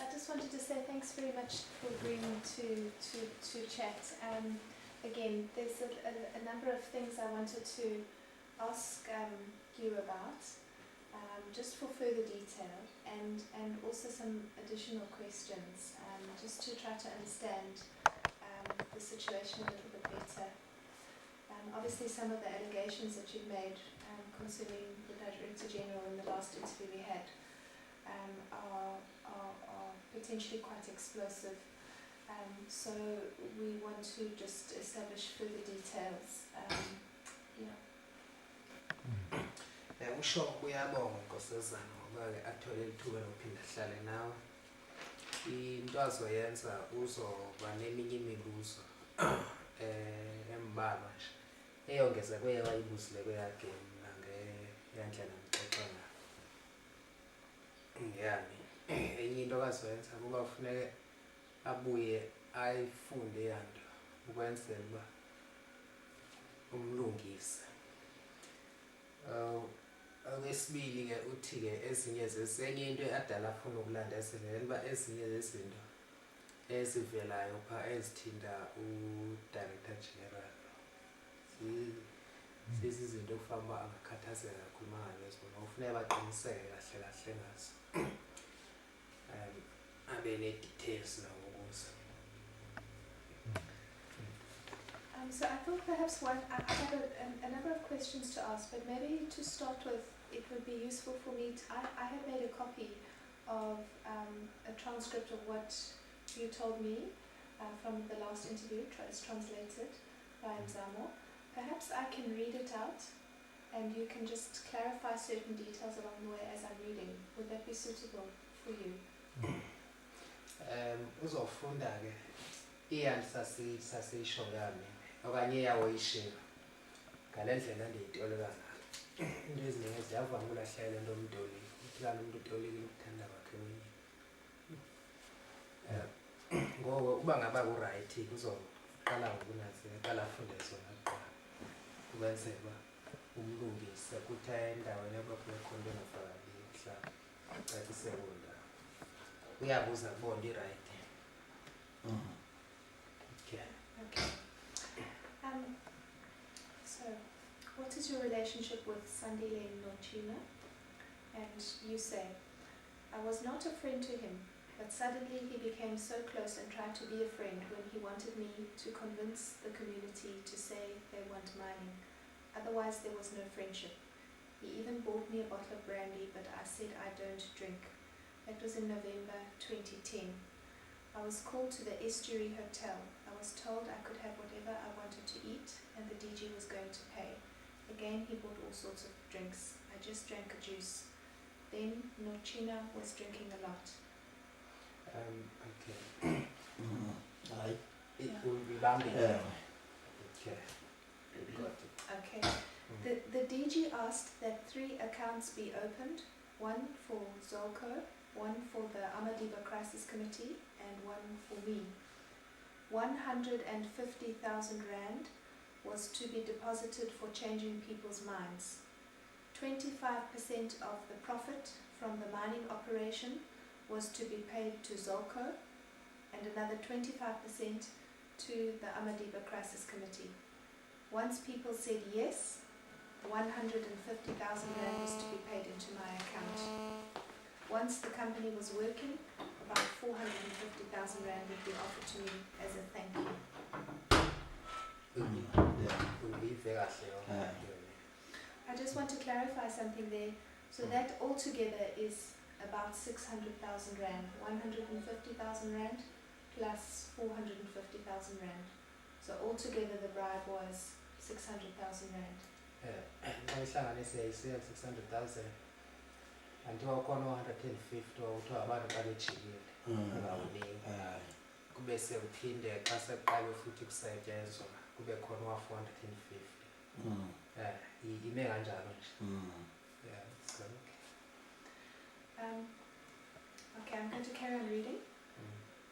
I just wanted to say thanks very much for agreeing to chat. Again, there's a number of things I wanted to ask you about, just for further detail, and also some additional questions, just to try to understand the situation a little bit better. Obviously, some of the allegations that you've made concerning the Director General in the last interview we had are potentially quite explosive. So we want to just establish further details. Usho uyabonga nkosazana ngoba-ke athole ithuba lokuphinda ahlale nawe. Into azoyenza uzoba neminye imibuzo embalwa nje eyongeza kweyewayibuzile kweyakhe nangeyandlela ngixoxa ngayo. Yani enye into akazoyenza kuba kufuneke abuye ayifunde yanto ukwenzela uba umlungise. Okwesibili-ke uthi-ke enye into adala afuna ukulandezelela uba ezinye zezinto ezivelayo phaa ezithinta u-Director General zizinto okufanele uba angakhathazeka kakhulu uma ngabe zibona. Kufuneka baqiniseke kahle kahle ngazo. Abe ne-details nangokuza. So I thought perhaps I have a number of questions to ask, but maybe to start with, it would be useful for me to, I have made a copy of a transcript of what you told me from the last interview. It's translated by Mzamo. Perhaps I can read it out and you can just clarify certain details along the way as I'm reading. Would that be suitable for you? Uzofunda-ke iyani sasisho yami okanye yawo ishiva ngale ndlela ndiyitolika ngayo. Into eziningi ziyavama ukulahlela into omdoli uthi kanti umuntu utolikile ukuthanda kwakhe wenye. Ngoko uba ngaba ku-right kuzoqala ngokunanzela qala afunde zona kuqala ukwenzela uba umlungise kuthi endaweni abakhona khona engafakali mhlawumbe acacise kuwo ndawo uyabuza kubona i-right. Okay. So, what is your relationship with Sandile Nochina? And you say, I was not a friend to him, but suddenly he became so close and tried to be a friend when he wanted me to convince the community to say they want mining. Otherwise there was no friendship. He even bought me a bottle of brandy, but I said I don't drink. That was in November 2010. I was called to the Estuary Hotel. I was told I could have whatever I wanted to eat and the DG was going to pay. Again, he bought all sorts of drinks. I just drank a juice. Then Nochina was drinking a lot. Okay. It will be bounded. Okay. Got it. Okay. The DG asked that 3 accounts be opened, one for Zolko, one for the Amadiba Crisis Committee, and one for me. 150,000 rand was to be deposited for changing people's minds. 25% of the profit from the mining operation was to be paid to Zolko, and another 25% to the Amadiba Crisis Committee. Once people said yes, 150,000 rand was to be paid into my account. Once the company was working, about 450,000 rand would be offered to me as a thank you. I just want to clarify something there. So that altogether is about 600,000 rand, 150,000 rand plus 450,000 rand. So altogether the bribe was 600,000 rand. Ngihlanganise isiyelo 600,000 andiwa khona 150 awuthiwa abantu balejikile ngawuningi kube sekuphinde xa seqale futhi kusetyenzwa kube khona wa 450 ime kanjalo nje. Okay, I'm going to carry on reading.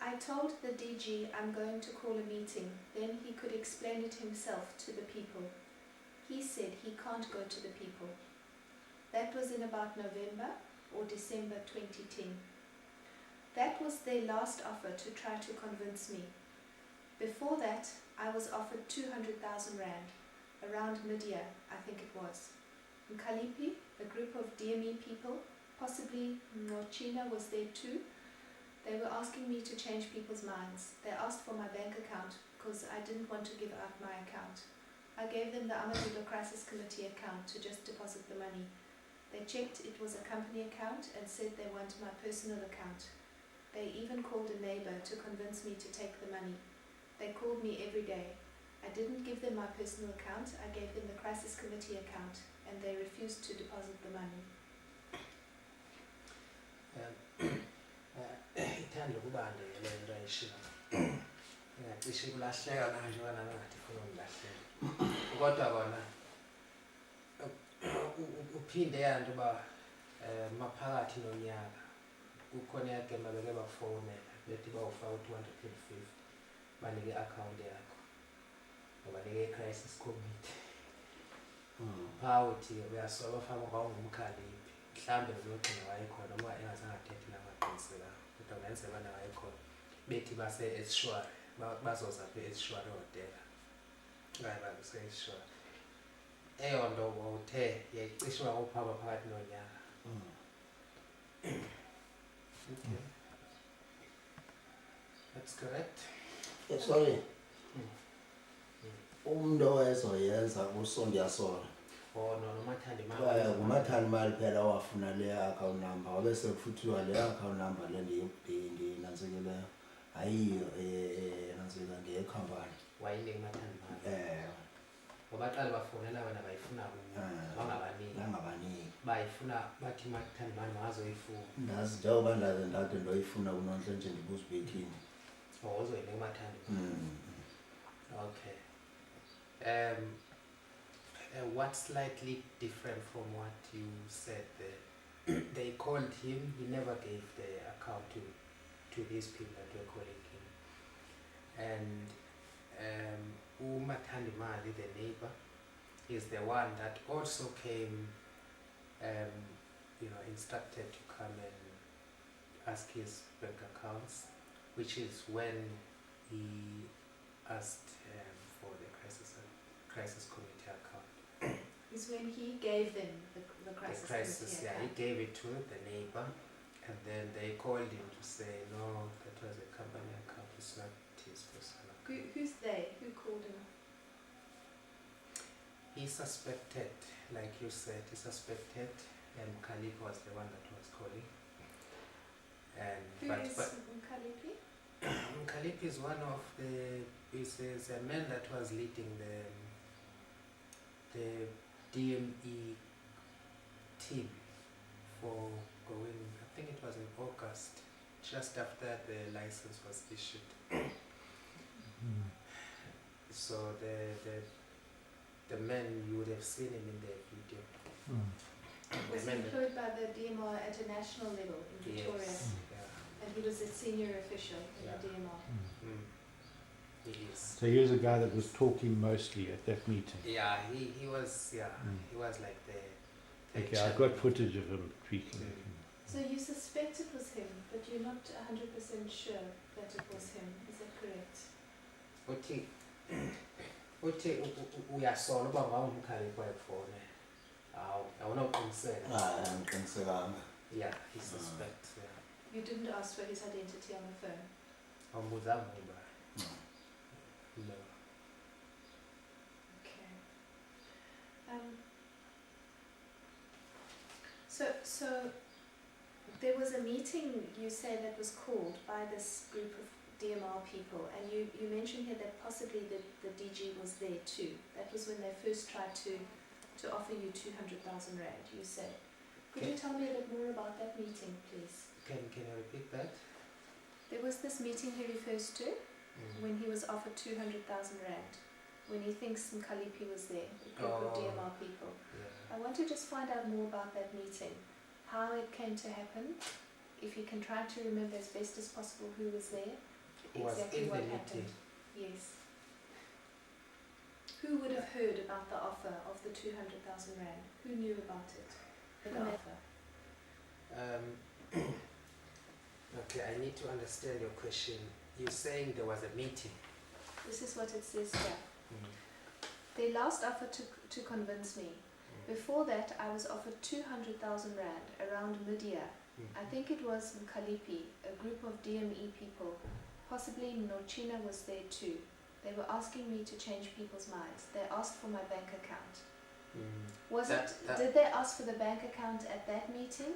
I told the DG I'm going to call a meeting, then he could explain it himself to the people. He said he can't go to the people. That was in about November or December 2010. That was their last offer to try to convince me. Before that, I was offered 200,000 rand, around mid-year, I think it was. In Kalipi, a group of DME people, possibly Nochina was there too, they were asking me to change people's minds. They asked for my bank account because I didn't want to give out my account. I gave them the Amarillo Crisis Committee account to just deposit the money. They checked it was a company account and said they wanted my personal account. They even called a neighbor to convince me to take the money. They called me every day. I didn't give them my personal account, I gave them the Crisis Committee account, and they refused to deposit the money. Ithanda ukubande le nto ayishiya. Ingacishe kulahleka manje wena ngathi ufuna ungilahlela. Kodwa kona uphinde yanto ba maphakathi nonyaka kukhona yagema beke bafonela bethi bawufaka u250 banike i-account yakho ngoba nike crisis committee. Phawuthi uyasola bafaka kwangumkhaliphi mhlambe uzogcina wayekhona uma engazange athethe namaqinisekanga kodwa ngenze bana wayekhona bethi base esishwari bazoza phe esishwari hotel ngaye bakuse esishwari eyo nto uthe yayicishwa uphaba phakathi nonyaka. Okay, that's correct. Sorry. Umuntu owayezoyenza kusondiyasola no nomathandi mali ngumathandi mali phela wafuna le account number wabe sekufuthiwa le account number le ndinanzekeleyo ayiyo nanzeka ngekhampani wayinike mathandi mali ngoba qala bafonela wena bayifuna bangabaniki bayifuna bathi mathandi mali mazoyifuna ndazi njengoba ndake ndoyifuna kunonhle nje ndibuza ubethini uzoyinike mathandi. Okay. What's slightly different from what you said there? They called him, he never gave the account to these people that were calling him. And Umathandi Mali, the neighbor, is the one that also came, instructed to come and ask his bank accounts, which is when he asked for the crisis committee account. Is when he gave them the crisis committee account. He gave it to the neighbor, and then they called him to say, no, that was a company account, it's not his personal account. Who's they? Who called him? He suspected, like you said, he suspected, and Khalif was the one that was calling. And Who is Mkalipi? Mkalipi is one of is a man that was leading the DME team for going, I think it was in August, just after the license was issued. So the man, you would have seen him in the video. Was he employed by the DMR at a national level in Victoria? Yes. And he was a senior official in the DMR. He is. So he was a guy that was talking mostly at that meeting. Yeah, he was. Yeah, he was like the Okay, I've got footage of him speaking. So you suspect it was him, but you're not 100% sure that it was him. Is that correct? Uthi uyasola uba ngawumkhaliphi wayefone. Awunoqiniseka. Angiqinisekanga. Yeah, he suspects. Yeah. You didn't ask for his identity on the phone? Awumbuzanga uba. No. Okay. So there was a meeting, you say, that was called by this group of DMR people, and you mentioned here that possibly the DG was there too. That was when they first tried to offer you 200,000 rand, you say. Could you tell me a bit more about that meeting, please? Can you repeat that? There was this meeting he refers to when he was offered 200,000 rand, when he thinks Mkalipi was there, a group of DMR people. Yeah. I want to just find out more about that meeting, how it came to happen, if you can try to remember as best as possible who was there, exactly what happened. Yes. Who would have heard about the offer of the 200,000 rand? Who knew about it? The offer. Okay, I need to understand your question. You're saying there was a meeting. This is what it says here. They last offered to convince me. Before that, I was offered 200,000 rand around mid-year. I think it was Mkalipi, a group of DME people. Possibly Nochina was there too. They were asking me to change people's minds. They asked for my bank account. Did they ask for the bank account at that meeting?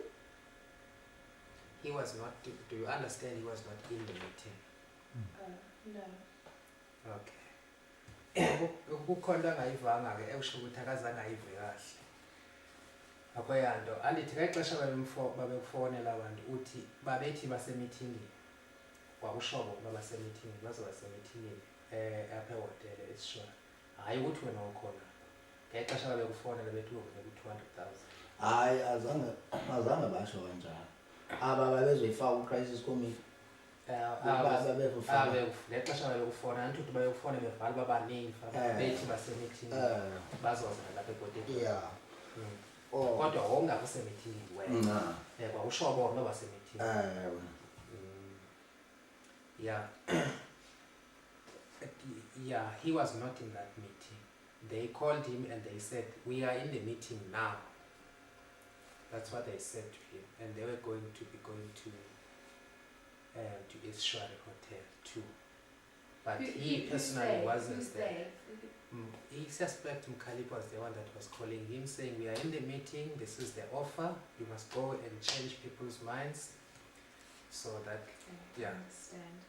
He was not, do you understand he was not in the meeting? No. Okay. Ukukhona angayivanga ke ekusho ukuthi akazange ayive kahle. Akwayanto andithi ngexesha babekufonela abantu uthi babethi basemithingini. Kwakushobo ukuba basemithingini bazoba semithingini apha ehotel esishwa. Hayi ukuthi wena ukhona. Ngexesha babekufonela bethi uzobe ku200,000. Hayi azange basho kanjalo. Aba babezoyifaka ucrisis committee. Ngexesha babekufona anti ukuthi bayokufona bevale babaningi bethi basemithingini bazoza lapha egodini. Yeah. Kodwa wongakusemithingini wena. Kwakusho bona basemithingini. Yeah. Yeah, he was not in that meeting. They called him and they said, we are in the meeting now. That's what they said to him. And they were going to Israel Hotel too. But he personally wasn't there. He suspected Mkhalip was the one that was calling him saying, we are in the meeting, this is the offer, you must go and change people's minds. So that, I understand.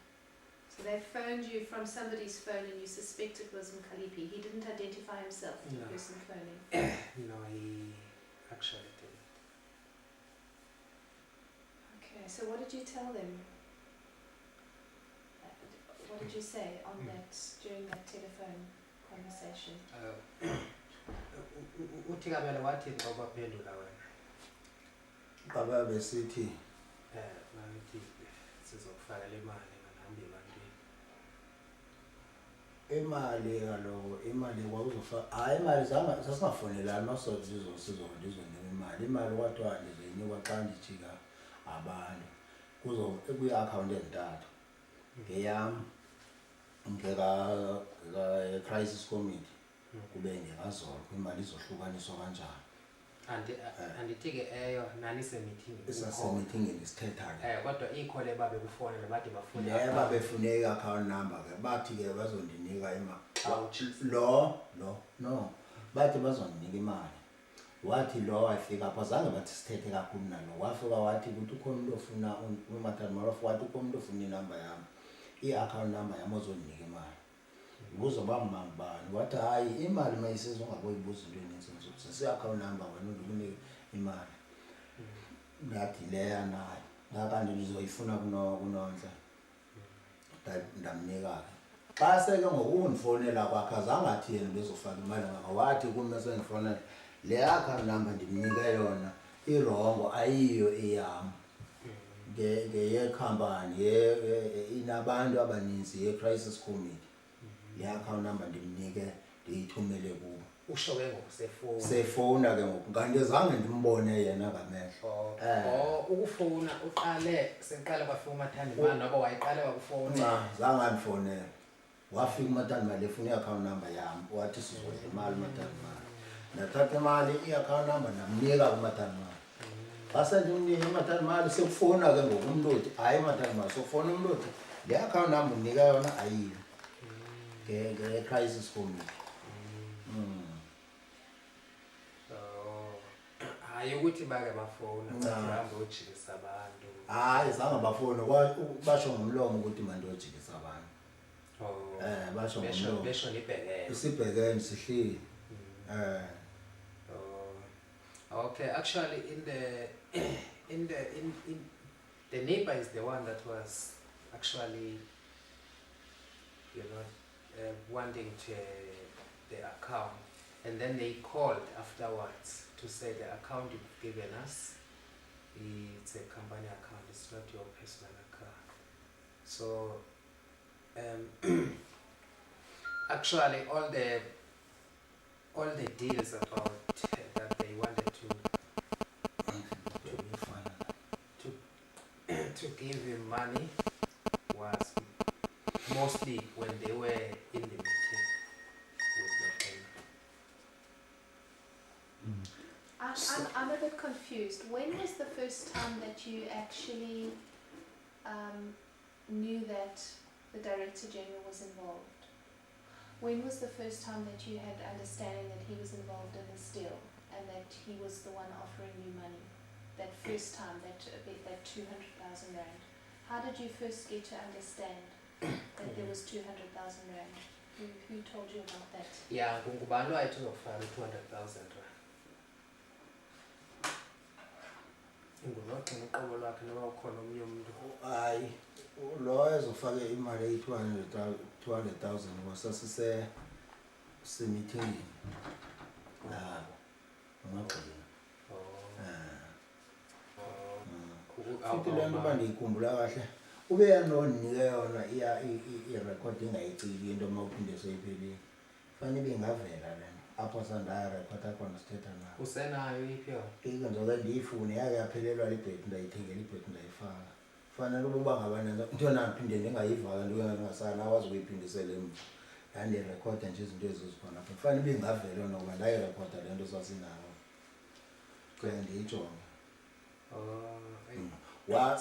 So they phoned you from somebody's phone and you suspect it was Mkhalipi. He didn't identify himself, the person phoning? No, he actually didn't. Okay, so what did you tell them? What did you say on during that telephone conversation? Uthi kabela wathi ngoba phendula wena. Baba besithi bathi sizokufaka le mali ngihambe ebantwini. Imali kaloku imali kwakuzofaka hayi imali sasingafonelani masozizo imali kwathiwa ndizoyinikwa xa ndijika abantu kuzo kwi-account ezintathu ngeyam crisis committee kube ngekazolo imali izohlukaniswa kanjani. Andithi ke eyo nani semithingini isasemithingini sithetha kodwa ikhole babekufonela bathi bafuna babefune i-account number ke bathi ke bazondinika imali no bathi bazondinika imali wathi lo wafika apho zange bathi sithethe kakhulu nalo wafika wathi ukuthi ukhona umuntu ofuna umathamaro wathi ukhona umuntu ofuna inamba yami i-account number yami ozondinika imali kuzoba mbani wathi hayi imali mayisiza ungaboyibuza into eninzi sisi-account number wena undikunike imali ngathi leya nayo ngakanti ndizoyifuna kunonhle ndamnika-ke xa seke ngokundifonela kwakhe azange athi yena bezofaka imali ngakho wathi kume sendifonela le account number ndimnika yona irongo ayiyo eyam ngeyekhampani inabantu abaninzi ye-crisis committee le account number ndimnike ndiyithumele kubo. Usho ke ngokusefoni. Sefona ke ngoku kanti zange ndimbone yena ngamehlo. Ukufona uqale seqala kwafika umathandimali nabo wayiqala wakufona. Zange andifonele. Wafika umathandimali efuna i-account number yami wathi sizodla imali umathandimali. Ndathatha imali i-account number ndamnika umathandimali. Base ndimnike umathandimali sekufona ke ngoku umuntu othi hayi umathandimali sokufona umuntu othi le account number ndinika yona ayiyo. Crisis committee. Hayi ukuthi bake bafona bahambe ojikisa abantu. Hayi zange bafona basho ngomlomo ukuthi manje ojikisa abantu. Basho ngomlomo. Besho nibhekene. Sibhekene sihleli. Okay, actually the neighbor is the one that was actually wanting the account, and then they called afterwards to say the account you've given us, it's a company account, it's not your personal account. So actually all the deals about that they wanted to gave him money was mostly when they were in the meeting with Nopena. I'm a bit confused. When was the first time that you actually knew that the Director General was involved? When was the first time that you had understanding that he was involved in this deal and that he was the one offering you money? That first time, that 200,000 rand. How did you first get to understand that there was 200,000 rand? Who told you about that? Yeah, ngubani wayethi uzokufaka 200,000 rand? Ingulokho uqobo lwakhe noma ukhona omnye umuntu? Hayi, lo ezofake imali eyi-200,000 ngosasise meeting nabo ungagxina. Futhi le nto uba ndiyikhumbula kahle ube yanonike yona irekhodi ingayiciki into uma uphinde seyiphelile. Fanele ibe ingavela le nto apho sandayarekhoda khona sithetha nabo. Usenayo iphi yona? Ngizoke ndiyifune yake yaphelelwa libhedi ndayithengela ibhedi ndayifaka. Fanele uba ngabana into naphinde ndingayivala ndingasanawazi ukuyiphindisela emva. Ndandirekhoda nje izinto ezizikhona apha. Fanele ibe ingavela noba ndayirekhoda le nto sasinayo. Kwenye ndiyijonge.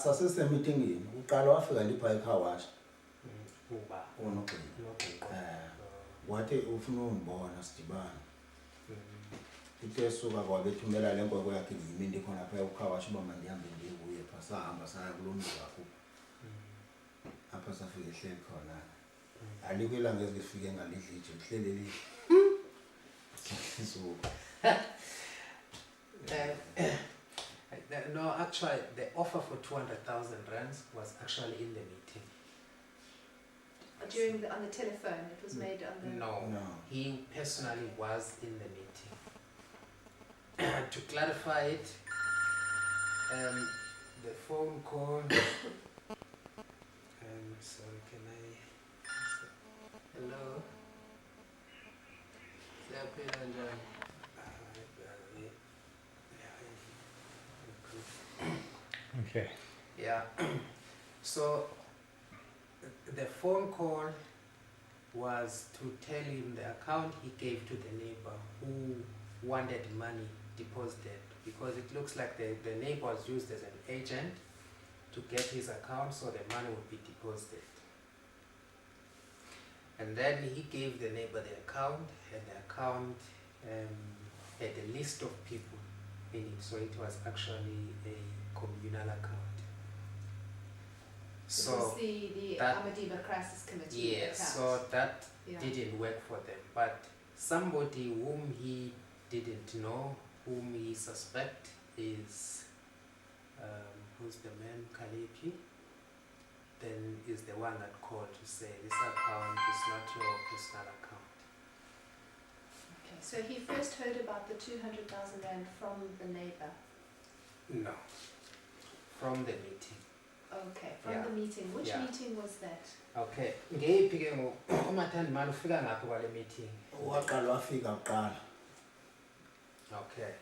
Sasise-meetingini uqala wafika ndipha icar wash Uba unogxina wathi ufuna ungibona sidibane. Uthe esuka kwabethumela le nkwenkwe yakhe ngiyimi ndikhona phaya ucar wash uba mandihambe ndiye phaa sahamba saya kulo mzi wakho apha safika ehleli khona. Alikho ilanga ezifike ngalidla ije kuhleli lisuku. No, actually, the offer for 200,000 rands was actually in the meeting. On the telephone, it was made on the... No, he personally was in the meeting. To clarify it, the phone call. Sorry, can I? Hello. Okay. Yeah. So the phone call was to tell him the account he gave to the neighbor who wanted money deposited, because it looks like the neighbor was used as an agent to get his account so the money would be deposited. And then he gave the neighbor the account, and the account had a list of people in it, so it was actually a communal account. So it was the Amadima Crisis Committee yes, account. so that didn't work for them. But somebody whom he didn't know, whom he suspect is, who's the man, Kalepi, then is the one that called to say this account is not your personal account. Okay, so he first heard about the 200,000 rand from the neighbor? No, from the meeting. Okay, from the meeting. Which meeting was that? Okay, ngeyiphi ke ngoku umathandi mali ufika ngaphi kwale meeting? Waqala wafika kuqala. Okay,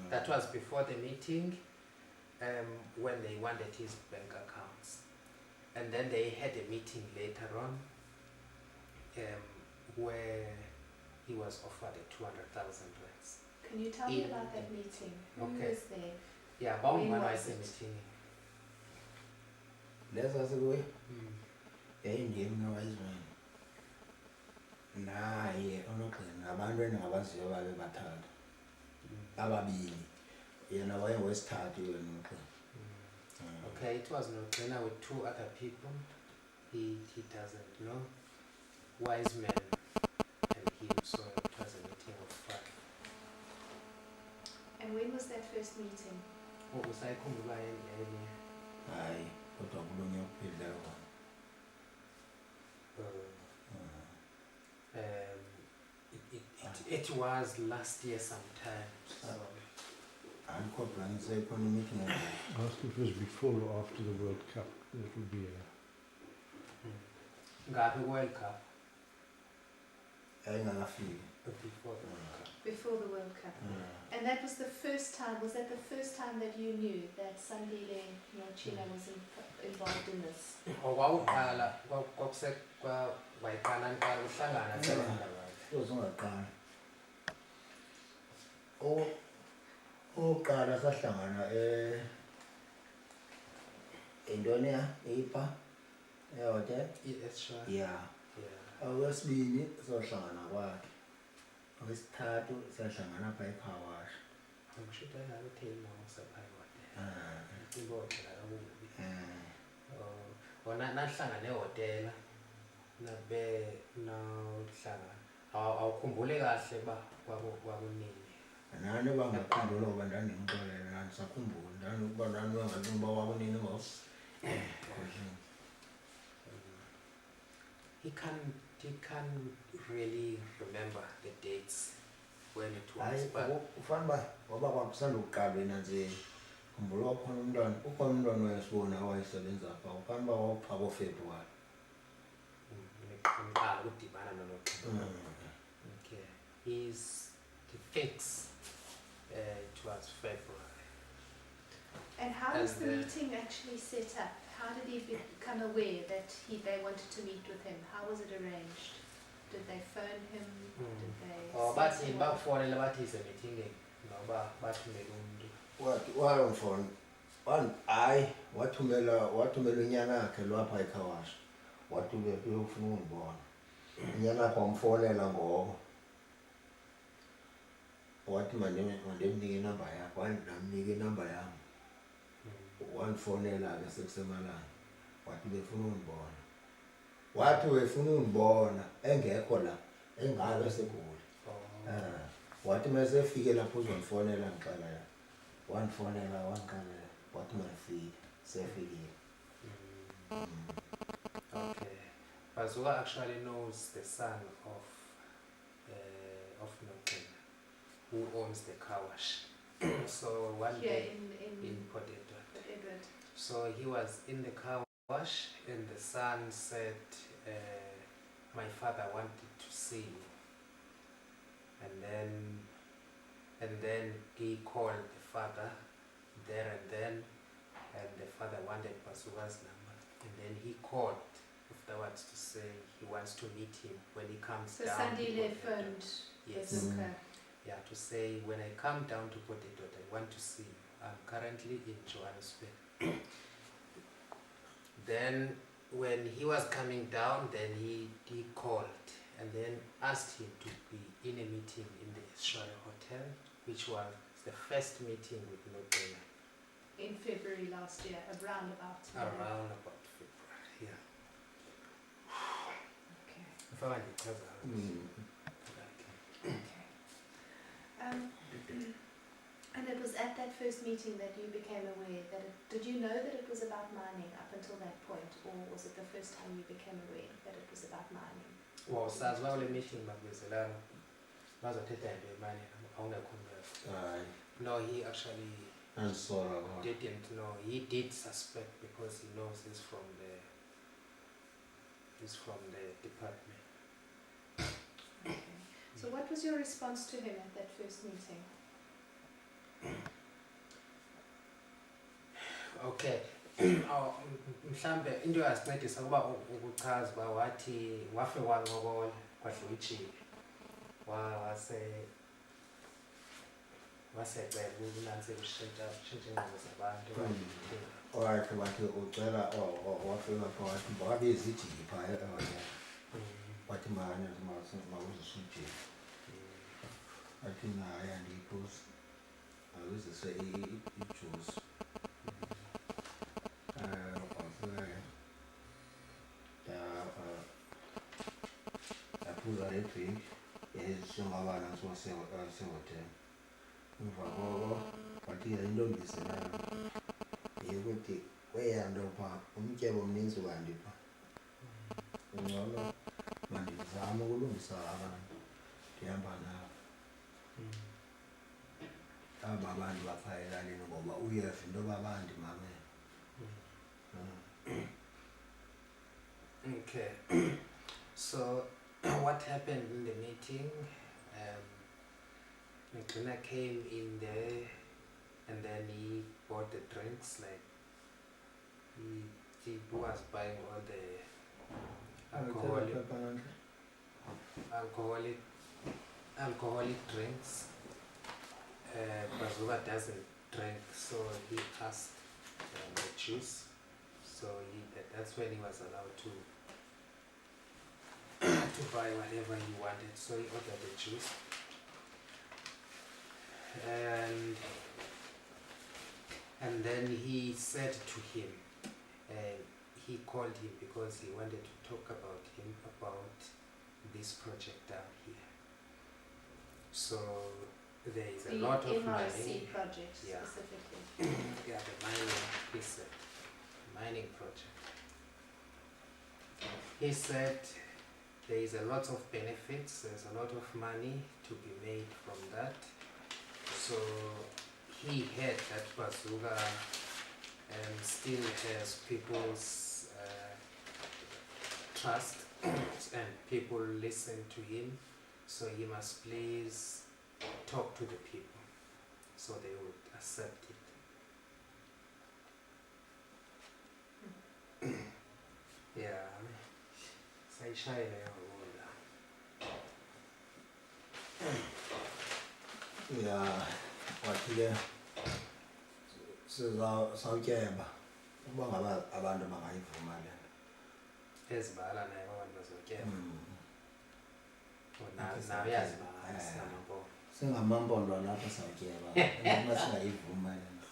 that was before the meeting, when they wanted his bank accounts. And then they had a meeting later on, where he was offered a 200,000 rands. Can you tell me about that meeting? Who was there? Yeah, When when was was the it? meeting? Lesa sekuye yayingemi noWiseman naye unogxina nabantu endingabaziyo babe bathathu ababini yena wayengowesithathu yena unogxina. Okay, it was Nogxina with two other people. He doesn't know. Wiseman and him, so it was a meeting of 5. And when was that first meeting? What was I kumbuka earlier? Hayi kodwa kulonye ukuphila khona. It was last year sometime. So. Andikho plan sekhona meeting. Ask if it was before or after the World Cup. That would be Ngaphi World Cup? Ayingakafiki. before the World Cup. Before the World Cup. And that was the first time, was that the first time that you knew that Sandile Nochina was involved in this? Wawuqala wayiqala niqala uhlangana uzongaqala oqala sahlangana entoni ipha ehotel i-Esshwa. yeah awesibini sohlangana kwakhe awesithathu siyahlangana apha ePowerwash ngisho ukuthi ayingabe usaphakathi ibodla akubi wona nahlangana ehotela nabe nawuhlangana awukhumbule kahle ba kwakunini nani bangakhumbula ngoba ndandimxolela ndandisakhumbula ndanokuba ndandingazi uba kwakunini ngos he can't really remember the dates when it was but ufanele uba waba kwakusandukuqalweni nje khumbula ukhona umntwana wayesibona awayesebenza apha ufanele uba wawupha koFebruwari ngiqala ukudibana noNoxolo. Okay, he thinks it was February. And how was the meeting actually set up? How did he become aware that they wanted to meet with him? How was it arranged? Did they phone him? Did they? Bathi bakufonela bathi is a meeting noba bathumela umuntu. wayomfona hayi wathumela unyana wakhe lwapha eKhawashi wathi uyofuna ungibona unyana wakhe wamfonela ngoba wathi mandimnike inamba yakhe wandamnika inamba yami wandifonela ke sekusemalanga wathi befuna ungibona wathi wefuna ungibona engekho la engalo eseGoli wathi masefike lapho uzondifonela ngixela wandifonela wangixelela wathi masifike sefikile. Okay, Bazooka actually knows the son of Noxolo, who owns the car wash. So one day in Port Edward. So he was in the car wash and the son said, my father wanted to see me. And then he called the father there and the father wanted Bazooka's number. And then he called afterwards to say he wants to meet him when he comes down. So Sandile phoned Bazooka. Yeah, to say when I come down to Port Edward, I want to see you. I'm currently in Johannesburg. Then when he was coming down, then he called and then asked him to be in a meeting in the Israel Hotel, which was the first meeting with Noxolo. In February last year, around about February, yeah. Okay. And it was at that first meeting that you became aware that did you know that it was about mining up until that point, or was it the first time you became aware that it was about mining? Well, sazi ba kule meeting bakubizelana bazothetha into yemali awungekho no, he actually didn't know. He did suspect because he knows he's from the department. Okay. So what was your response to him at that first meeting? Okay. Mhlambe into yasincedisa kuba ukuchaza uba wathi wafe wancokola kwadliwa ijile wasecela ukunantsika ushintsha ingqondo zabantu wathi ucela wafika pha wathi wabiza ijili phaya wathi mawuzisujile wathi naye andiyiphuzi awuzise ijuice yaphuza le drink esingabana sehotel emva koko wathi yayintombiselayo yekuthi kweyanto pha umtyebo mninzi kanti pha ungcono mandizame ukulungisa abantu ndihamba nabo aba bantu bapha elalini ngoba uyeva into yoba bandimamele. Okay. So what happened in the meeting? the cleaner came in there and then he bought the drinks, like he was buying all the alcoholic drinks. Bazooka doesn't drink, so he asked the juice. So that's when he was allowed to buy whatever he wanted. So he ordered the juice, and then he said to him, he called him because he wanted to talk about this project down here. So there is a lot of MRC money. project Yeah. specifically. Yeah, the mining, he said, mining project. He said there is a lot of benefits, there's a lot of money to be made from that. So he had that Bazooka and still has people's trust and people listen to him. So he must please talk to the people so they would accept it. Yeah, sayishayile yahula. Yeah, wathi ke sizawutyeba uba ngaba abantu bangayivuma le nto. Ezibala naye abantu bazotyeba. Okay, Nawe uyazibalisa amabona. Singamampondo alapha sawutyeba noma singayivuma le nto.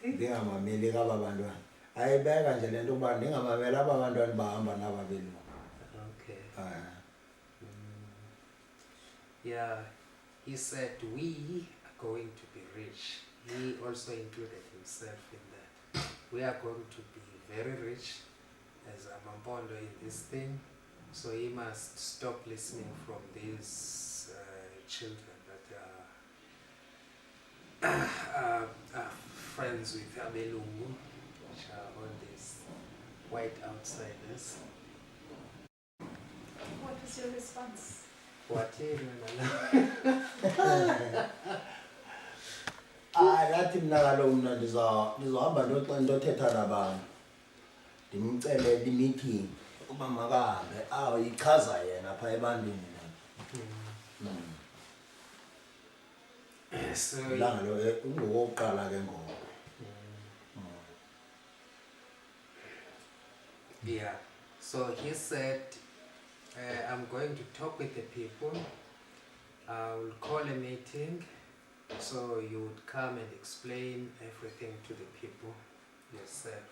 Ndingamameli kaba bantwana. Ayibeka nje le nto uba ndingamameli aba bantwana bahamba naba belungu. Okay. Yeah, he said we are going to be rich. He also included himself in that. We are going to be very rich as a Mampondo in this thing. So he must stop listening from these children that are friends with Abelungu, which are all these white outsiders. What was your response? Nathi mna kaloku mna ndizohamba ndothetha nabantu ndimcelele imeeting uba makahambe ichaza yena phaa ebantwini So ilanga lo ungowokuqala ke ngoku. yeah, so he said, I'm going to talk with the people. I will call a meeting, so you would come and explain everything to the people yourself.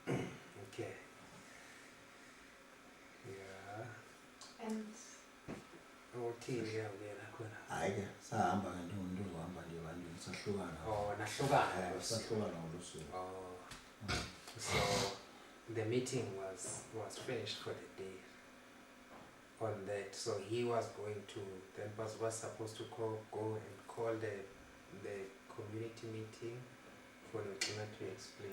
Okay. Yeah. And Hayi ke sahamba ke ndizohamba ndiye ebantwini sahlukana. Nahlukana. Sahlukana ngolo suku. So the meeting was finished for the day on that. So he was going to, then was supposed to go and call the community meeting for the cleaner to explain.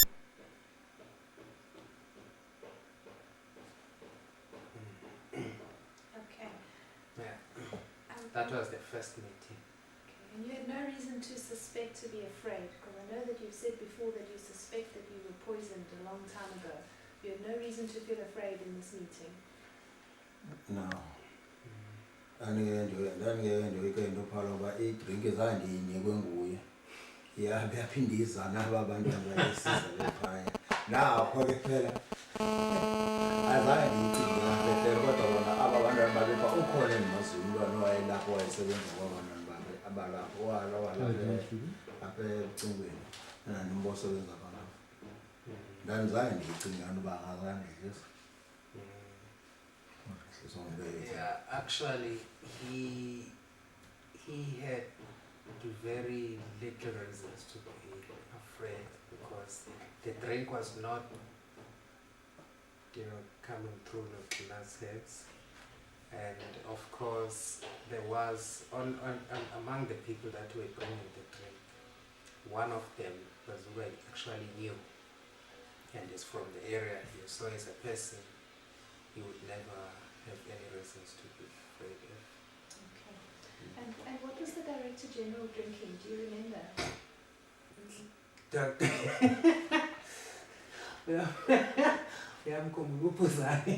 okay. Yeah, that was the first meeting. Okay. And you had no reason to suspect, to be afraid, because I know that you've said before that you suspect that you were poisoned a long time ago. You had no reason to feel afraid in this meeting. No. Ndandingeke ndoyike into phala uba iidrinki zandiyinikwe nguye. Yaphinde izana aba bantwana bayisiza bephaya. Napho ke phela azange ndiyicinge ngaphetlela kodwa bona aba bantwana babepha ukhona endimaziyo umntwana owayelapho wayesebenza kwabantwana babe abalapho walapha apha ebucingweni nandimbo osebenza kwalapho. Ndandizange ndiyicingana uba angazange ndizisa. Yeah, actually he had very little reasons to be afraid because the drink was not, coming through the cleaner's heads. And of course there was among the people that were bringing the drink, one of them was actually new and is from the area here, so he's a person he would never have any reasons to be afraid of. Okay. And what was the Director General drinking? Do you remember? Uyamkhumbula uphuzane.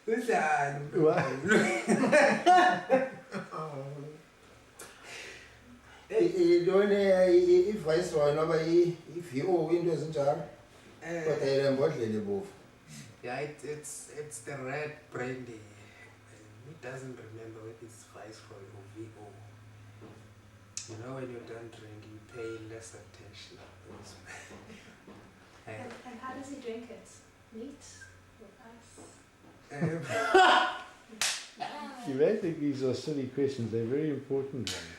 Kunjani? Yintoni i-viceroy noba i-VO into ezinjalo kodwa ile mbodlela ebovu. Yeah, it's the red brandy. He doesn't remember whether it's Viceroy or VO. You know, when you don't drink, you pay less attention. And how does he drink it? Neat? With ice? You may think these are silly questions, they're very important ones.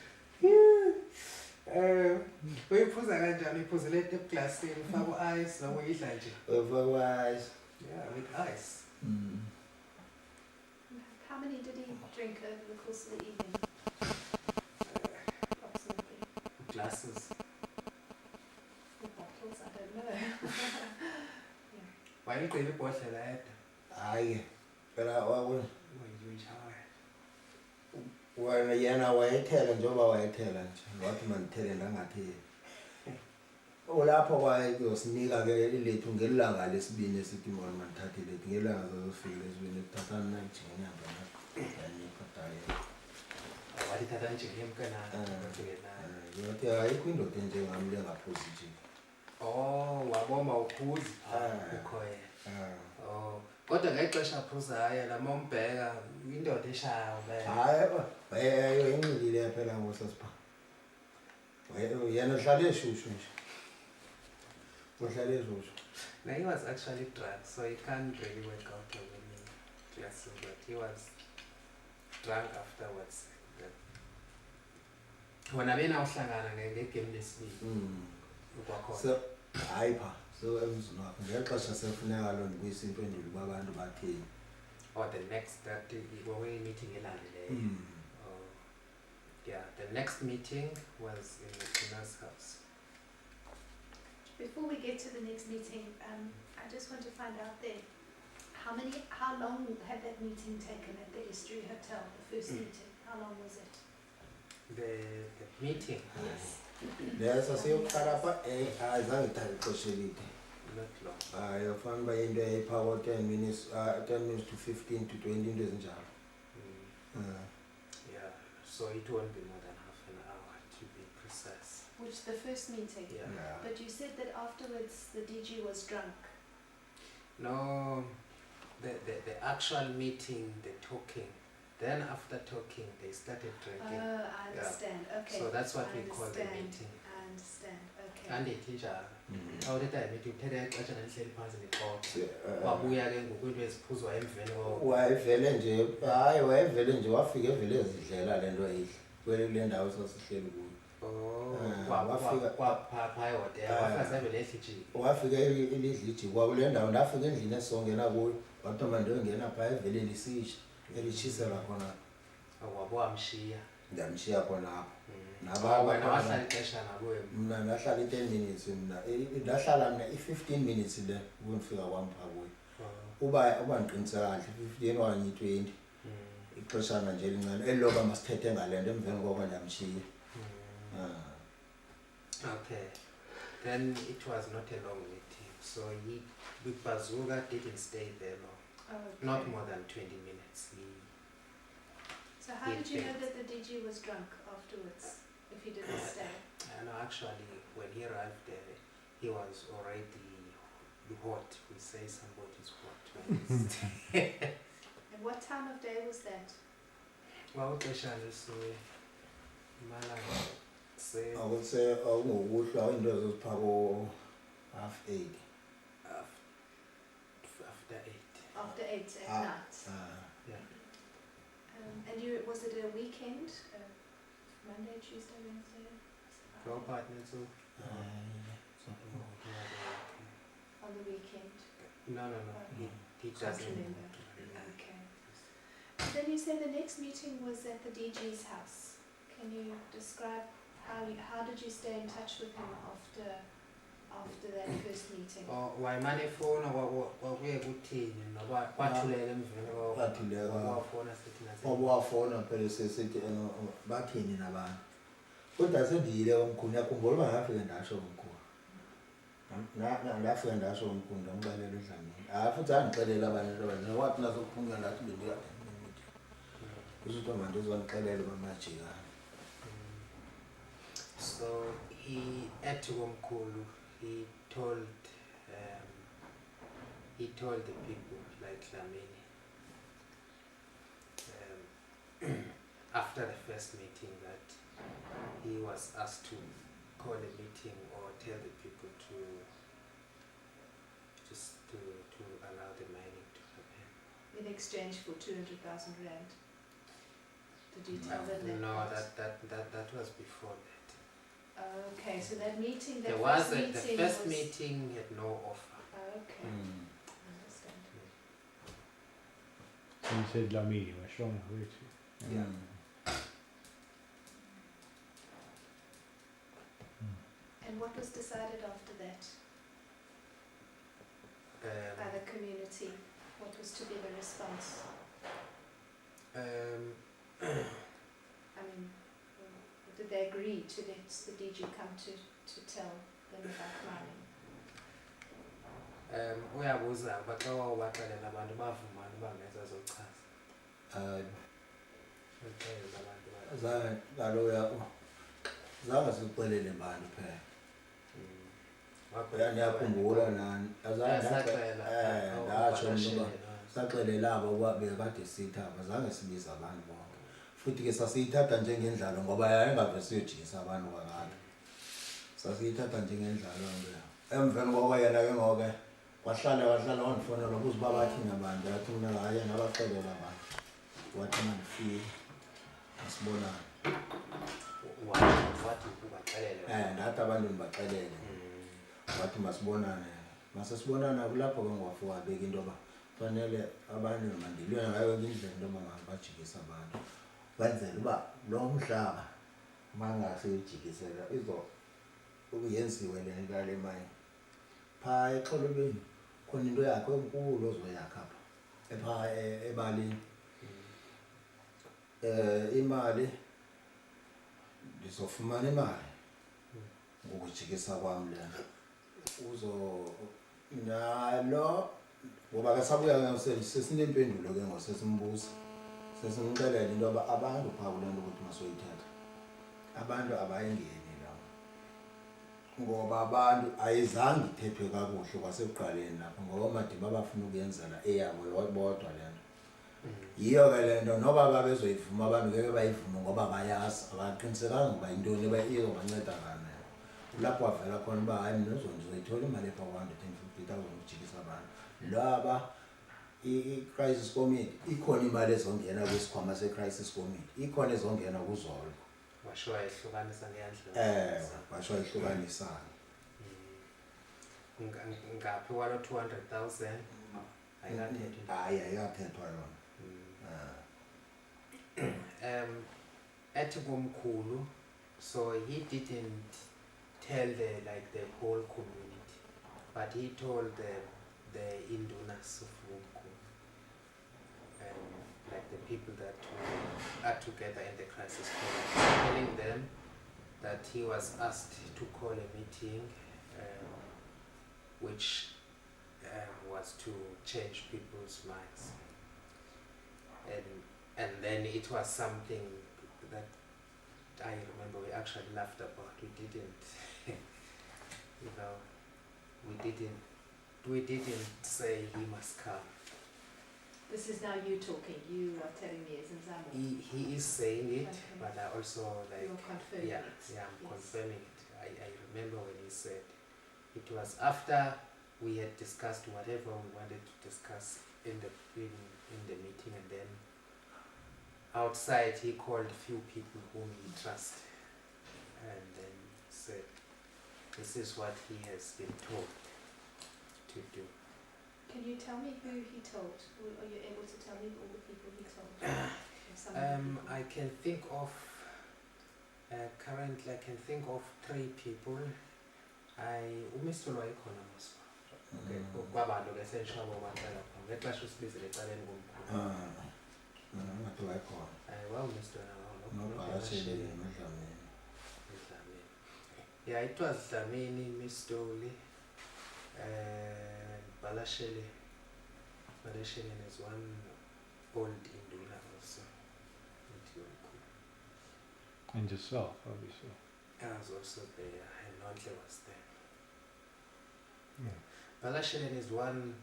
Uyiphuza kanjani? Uyiphuzela eglasini, ufaka ice noma uyidla nje? Otherwise. Yeah, with ice. How many did he drink over the course of the evening? Approximately. Glasses. Or bottles, I don't know. Wayigqiba ibhodlela yedwa. Hayi phela Uyitshaya. wena yena wayethela njengoba wayethela nje wathi mandithele ndangatheli. Ulapho kwayosinika ke ilethu ngelanga lesibini esithi mona mandithathe ilethu ngelanga zazofika lesibini kuthathana nanjenganyanga yanikho daye. Walithatha njengemkanana. Yothi ayikho indoda enjengam le ngaphuzi nje. Oh, waboma uphuzi. Ukho yena. Oh, kodwa ngexesha aphuzayo lama umbheka indoda eshaya ubeka. Hayi inqilile phela ngosasipha. Yena uhlale eshushu nje. Uhlale eshushu. Now he was actually drunk, so he can't really work out how many glasses, but he was drunk afterwards. Wena bena uhlangana ngegame lesibili. Ukwakhona. So hayi pha so emzini wakho ngexesha sefuneka lo ndibuyisa impendulo kwabantu bathini. Or the next that when we meeting elandeleyo. Oh, yeah, the next meeting was in the Tina's house. Before we get to the next meeting, I just want to find out there, how long had that meeting taken at the History Hotel, the first meeting? How long was it? The meeting? Yes. Leso siyoqala pha azange ithathe ixesha elide. Not long. Hayi ufana uba into eyayiphaa 10 minutes 10 minutes to 15 to 20 into ezinjalo. Yeah, so it won't be more than half an hour to be precise. Which the first meeting? Yeah. But you said that afterwards the DG was drunk. No, the actual meeting, the talking. Then after talking, they started drinking. I understand. Okay. So that's what I we call the understand. meeting. I understand. Okay. Andithi njalo. Awuthetha meeting uthetha ixesha nanihleli phansi nixoxa. Wabuya ke ngokwento eziphuzwa emveni koko. Wayevele nje wayevele nje wafika evele ezidlela lento ayidla. Kule ndawo sasihleli kuyo. Wafika kwapha ehotel wafika evele ehliji. Wafika elidliji kwakule ndawo ndafika endlini esongena kuyo. Wathi manje ngena pha evele lisisha. Elichisela khona. Wabamshiya. Ndamshiya khona apho. Wena wahlala ixesha nakuye. Mna ndahlala 10 minutes mna. Ndahlala mna 15 minutes le ukufika kwami pha kuyo. Uba ndiqiniseka kahle 15 okanye 20. Ixeshana nje elincane eloba masithethe ngalento emveni koko ndamshiya. Okay. Then it was not a long meeting. So he with Bazooka didn't stay there long. Okay. Not more than 20 minutes. So how did you know that the DG was drunk afterwards, if he didn't stay? No, actually, when he arrived there, he was already hot. We say somebody's hot. When he's And what time of day was that? Well, so say I would say awungokuhla into eziphako half 8. After 8. After 8 at night. Yeah. And was it a weekend? Monday, Tuesday, Wednesday? Your partner too? On the weekend? No. He doesn't remember. Okay. And then you say the next meeting was at the DG's house. Can you describe how did you stay in touch with him after after that first meeting? wayimane efona kwakuye kuthini noba kwathuleka emveni kwafona sithi wafona phela sesithi bathini nabantu kodwa sendiyile omkhulu ngiyakhumbula uba ngafike ndasho omkhulu ndafika ndasho omkhulu ndamxelela uDlamini futhi angixelela abantu abaningi wathi nasokuphunga ngathi bendiya ukuthi manje uzonixelela bamajika. So he at komkhulu he told the people like Dlamini after the first meeting that he was asked to call a meeting or tell the people to allow the mining to happen. In exchange for 200,000 rand. Did you tell them that? No, that was before that. Okay, so that meeting, The first meeting had no offer. Okay, I understand. So you said Dlamini was strong, which Yeah. And what was decided after that by the community? What was to be the response? I mean, did they agree to let the DG come to tell them about mining? Uyabuza baxa wabaxelela abantu bavumana bangenza zochaza. Zange sixelele bantu phela ngiyakhumbula nani ndatsho njengoba saxelela abo bekade siyithatha zange sibize abantu bonke futhi ke sasiyithatha njengendlalo ngoba yayingave siyojikisa abantu kakade sasiyithatha njengendlalo emveni koko yena ke ngoke wahlala wandifonela ukuze uba bathini abantu yathi mina hayi nabaxelela abantu wathi mandifike asibonane wathi ukubaxelela ndathi abantu ndibaxelele wathi masibonane masesibonana kulapho ke ngwafika wabeka into yoba fanele abantu mandilwe ngayo indlela into yoba bajikisa abantu kwenzela uba lo mhlaba mangaseyijikisela yenziwe le nto yale mine phaa exholobeni khona into yakho enkulu ozoyakha apha ebalini imali ndizofumana imali ngokujikisa kwam le nalo ngoba ke sabuya sesinempendulo ke ngosesimbuza sesimxelela into yoba abantu phaa kule nto ukuthi masoyithatha abantu abayingeni la ngoba abantu ayizange ithethwe kakuhle kwasekuqaleni lapho ngoba madiba bafuna ukuyenzela eyabo bodwa le nto yiyo ke le nto noba babezoyivuma abantu ngeke bayivume ngoba bayazi abaqinisekanga ukuba yintoni izobanceda ngani lapho wavela khona uba hayi mina ndizoyithola imali epha 150,000 ukujikisa abantu laba i-crisis committee ikhona imali ezongena kwisikhwama se-crisis committee ikhona ezongena kuzolo washo ayihlukanisa ngendlela washo ayihlukanisana ngaphi walo 200,000 ayikathethwa ayikathethwa yona ethi komkhulu so he didn't tell the whole community but he told the indunas of Komkhulu like the people that are together in the crisis committee, telling them that he was asked to call a meeting which was to change people's minds and then it was something that I remember we actually laughed about. We didn't we didn't say he must come. This is now you talking, you are telling me as Nzamo. He is saying it, Okay. but I also like You're confirming yeah, it. yeah, I'm Yes. confirming it. I remember when he said it was after we had discussed whatever we wanted to discuss in the meeting, and then outside he called a few people whom he trusts and then said this is what he has been told to do. Can you tell me who he told? Are you able to tell me all the people he told? Or some of the people? I can think of currently I can think of 3 people Umr wayekhona mos. Okay, Mm. kwabantu ke seshwabo bantala khona. Ngexesha usibizele ecaleni komkhulu. Ngathi wayekhona. Wawumr nawo Nobhalashele emadlamini. Dlamini. Yeah, it was Dlamini, Miss Dolly, Balashele. Balashele is one old Induna also. And yourself, obviously. I was also there, and Nontle was there. Yeah. Balashele is one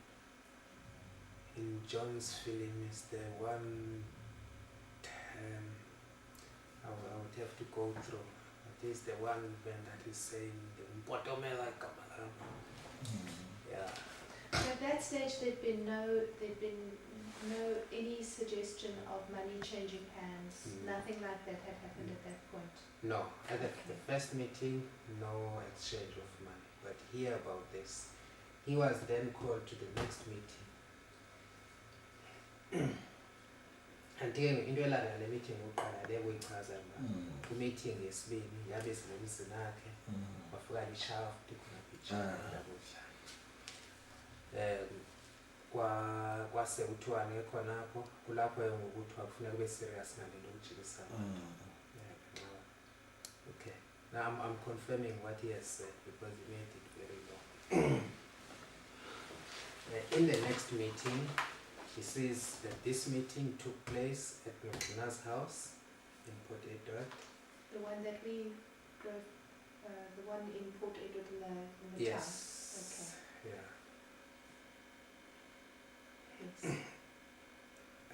in John's film, is the one I would have to go through. It is the one when that is saying the Mpotomela Kamalam. Yeah. At that stage, there'd been no any suggestion of money changing hands. Nothing like that had happened at that point. No, at the first meeting, no exchange of money. But hear about this. He was then called to the next meeting. And then into le meeting uqala bekuyichaza meeting yesibini yabe sinemzini akhe wafika lishaft khona picture kwase kuthiwa ngekhonapho kulapho ngokuthiwa kufuneka ube serious ngale nto ujikisana. Okay, now I'm confirming what he has said because he made it very long. In the next meeting, he says that this meeting took place at Nokina's house in Port Edward. The one that we drove, the one in Port Edward in the Yes. town. Yeah. Okay.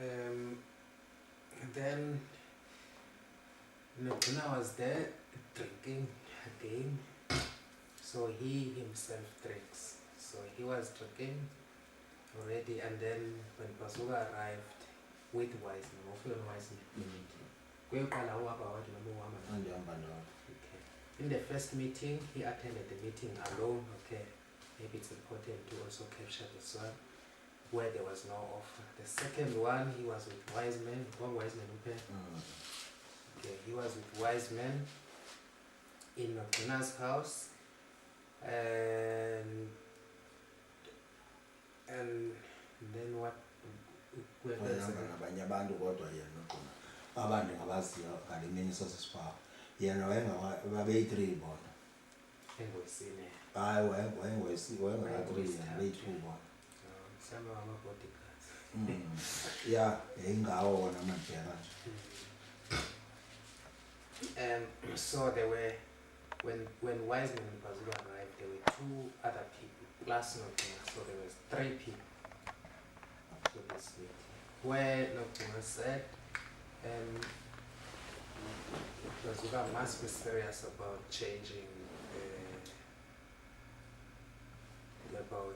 Yes. Then Nokina was there drinking again. So he himself drinks. So he was drinking already, and then when Bazooka arrived with Wiseman, okay. In the first meeting, he attended the meeting alone. Okay, maybe it's important to also capture this one where there was no offer. The second one, he was with Wiseman. Okay, he was with Wiseman in Nokina's house, and then what? Abanye abantu kodwa yena uqona abantu ngabaziyo ngale mini sosisiphapha yena babeyi-3 bona engosini hayi wayenga-3 beyi-2 bona some ama-bodyguards. ya yayingawo wona amabheka nje. So there were when Wiseman and Bazooka arrived, there were 2 other people plus Nokina, so there was 3 people to this meeting. Where Nokina said Bazooka must be serious about changing about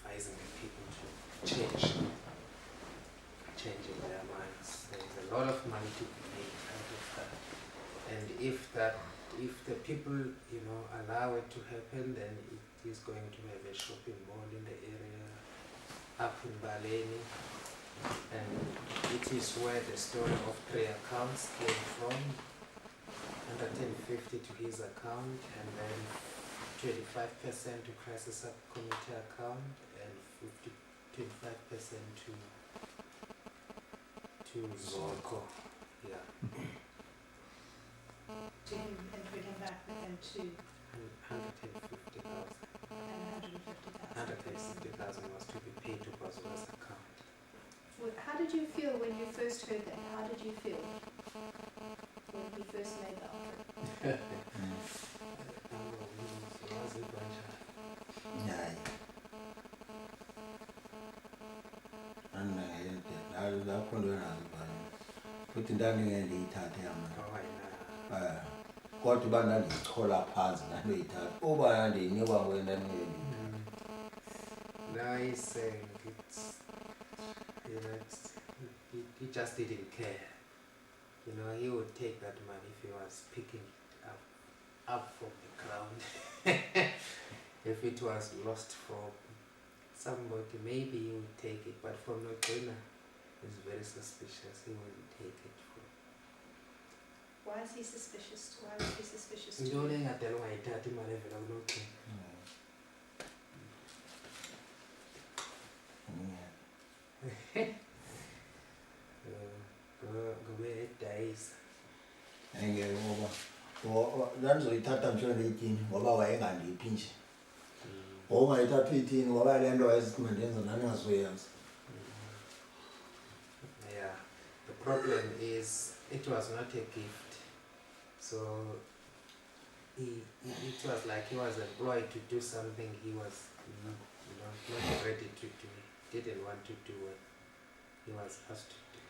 advising the people to changing their minds. There's a lot of money to be made out of that, and if the people allow it to happen, then it is going to have a shopping mall in the area up in Baleni, and it is where the story of 3 accounts came from. 150 to his account, and then 25% to crisis subcommittee account, and 25% to Zorko. Yeah. To him and put him back and to 150,000. and 150,000. 150,000 was to be paid to Bazooka's account. How did you feel when you first heard that? How did you feel when he first made the offer? Hayi lapho nto nazo bani futhi ndandingeke ndiyithathe yamana kodwa uba ndandiyichola phantsi ndandoyithatha uba ndandiyinikwa ngoku ndandingeke ndiyithathe. Now he's saying he just didn't care. He would take that money if he was picking it up from the ground. If it was lost from somebody, maybe he would take it, but from no. 'Nokina, he's very suspicious. He wouldn't take it from. Why is he suspicious? Why was he suspicious to Into you? engadala ungayithathi imali evela kulogcina. Ngobe edayisa. Engeke ngoba ndandizoyithatha nje ndiyithini ngoba wayengandiphi nje. Ungayithatha uyithini ngoba le nto wayezithi mandenza ndandingazoyenza. Yeah, the problem is it was not a gift. So it was like he was employed to do something he was not ready to do. He didn't want to do what he was asked to do.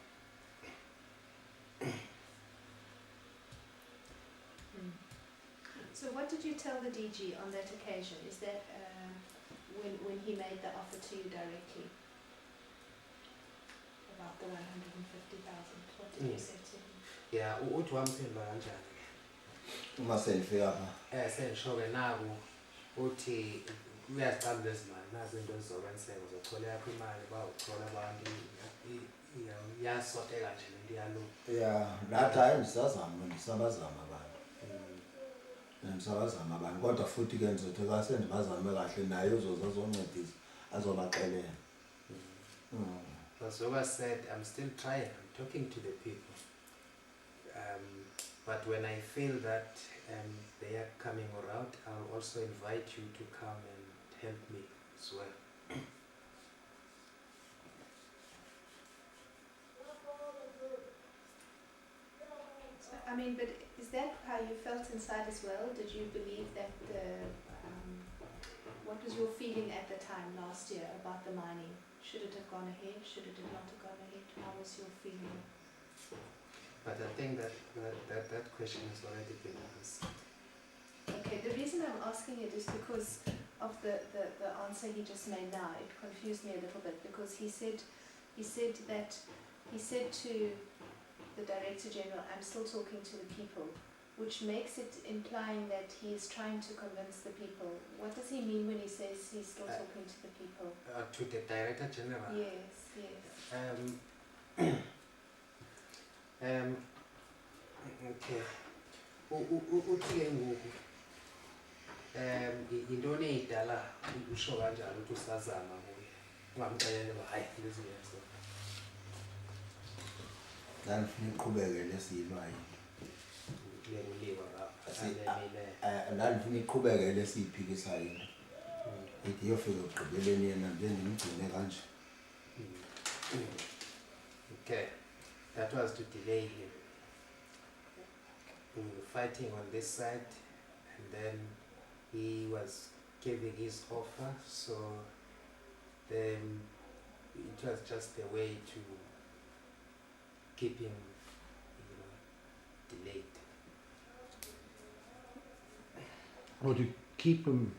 So what did you tell the DG on that occasion? Is that when he made the offer to you directly about the 150,000? What did you say to him? Yeah, uthi wamphendula kanjani? Uma sendifika apha. Sendisho-ke naku uthi uyazicabula ezimali nazo into ezizokwenzeka uzothola yakho imali bawuthola abantu iyasoteka nje lento iyalunga. Yeah, that time ndisabazama abantu. Ndisabazama abantu kodwa futhi ke ndizothi xa sendibazame kahle naye uzoza azoncedisa azobaxelela. Bazooka said, I'm still trying, I'm talking to the people. But when I feel that they are coming around, I'll also invite you to come and help me as well. So, I mean, but is that how you felt inside as well? Did you believe that what was your feeling at the time last year about the mining? Should it have gone ahead? Should it have not have gone ahead? How was your feeling? But I think that question has already been answered. Okay, the reason I'm asking it is because of the answer he just made now. It confused me a little bit because he said to the Director General, I'm still talking to the people, which makes it implying that he is trying to convince the people. What does he mean when he says he's still talking to the people? To the Director General? Yes. Okay. Uthi ke ngoku yintoni eyidala usho kanjalo ukuthi usazama kuye ungamxelele uba hayi lezi yeso Ndandifuna iqhubeke lesiyilwayo. kuliwa ngapha Ndandifuna iqhubeke lesiyiphikisayo into. Ithi iyofika ekugqibeleni yena ndimgcine kanje. Okay, that was to delay him. We were fighting on this side, and then he was giving his offer, so then it was just a way to keep him, delayed. Or to keep him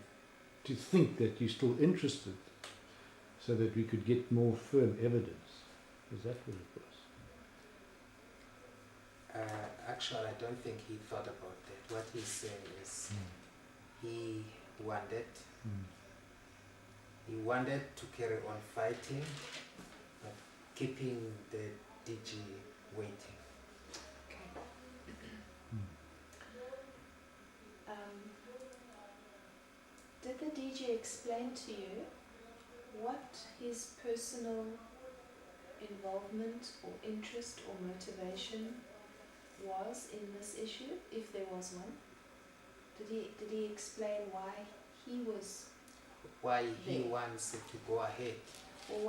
to think that you're still interested, so that we could get more firm evidence. Is that what it was? Actually, I don't think he thought about that. What he's saying is he wanted to carry on fighting, but keeping the DG waiting. Okay. Did the DG explain to you what his personal involvement or interest or motivation was in this issue, if there was one? Did he explain why he was He there? wants it to go ahead. Or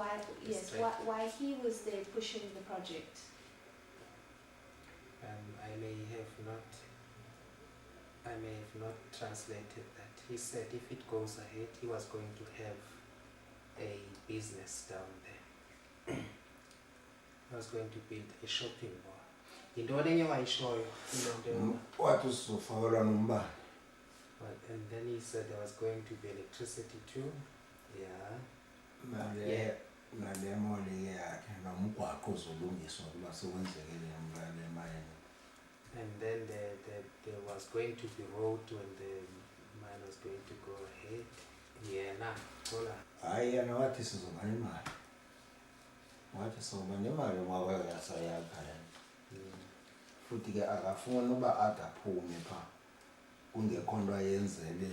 why he was there pushing the project? I may have not translated that. He said if it goes ahead, he was going to have a business down there. He was going to build a shopping mall. Yintoni enye wayishoyo kuloo nto? Wathi usizofakelwa nombane. And then he said there was going to be electricity too. Yeah. Nale moli yakhe nomgwaqo uzolungiswa kuba sekwenzekile ngale mine. And then there was going to be road when the mine was going to go ahead. Yena thola. Hayi yena wathi sizoba nemali. Wathi sizoba nemali ngoba yasayakha yena. futhi ke akafuni uba ade aphume phaa kungekho nto ayenzele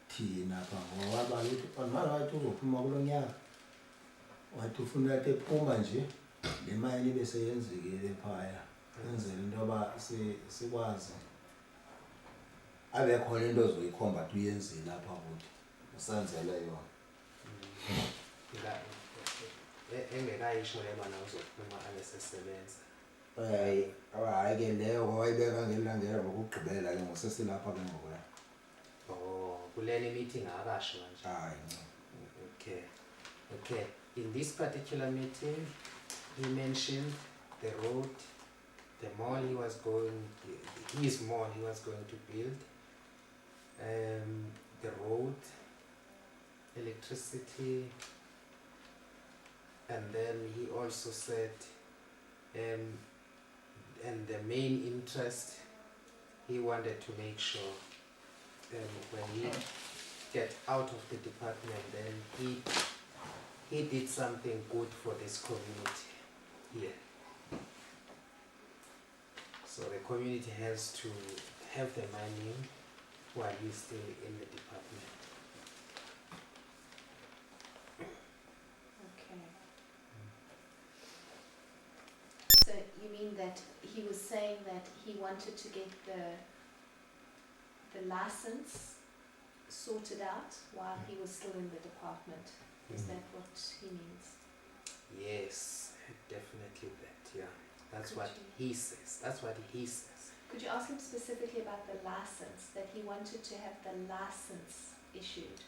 thina phaa ngoba wabaluthi mali wathi uzophuma kulo nyaka wathi ufuna athi ephuma nje le mali ibe seyenzekile phaya enzele into yoba sikwazi abe khona into ozoyikhomba ukuthi uyenzile apha kuthi usenzele yona engekayisho le bana uzophuma abesesebenza hayi ke leyo wayibeka ngelangelo ngokugqibela ke ngosesilapha ke ngokuya kuleni meeting akasho nje hayi okay in this particular meeting he mentioned the road, the mall he was going to build, the road, electricity, and then he also said and the main interest he wanted to make sure when he get out of the department then he did something good for this community here. So the community has to have the money while he's still in the department. Okay. So you mean that he was saying that he wanted to get the license sorted out while he was still in the department? Is that what he means? Yes, definitely that, yeah. That's Could what you- he says. That's what he says. Could you ask him specifically about the license, that he wanted to have the license issued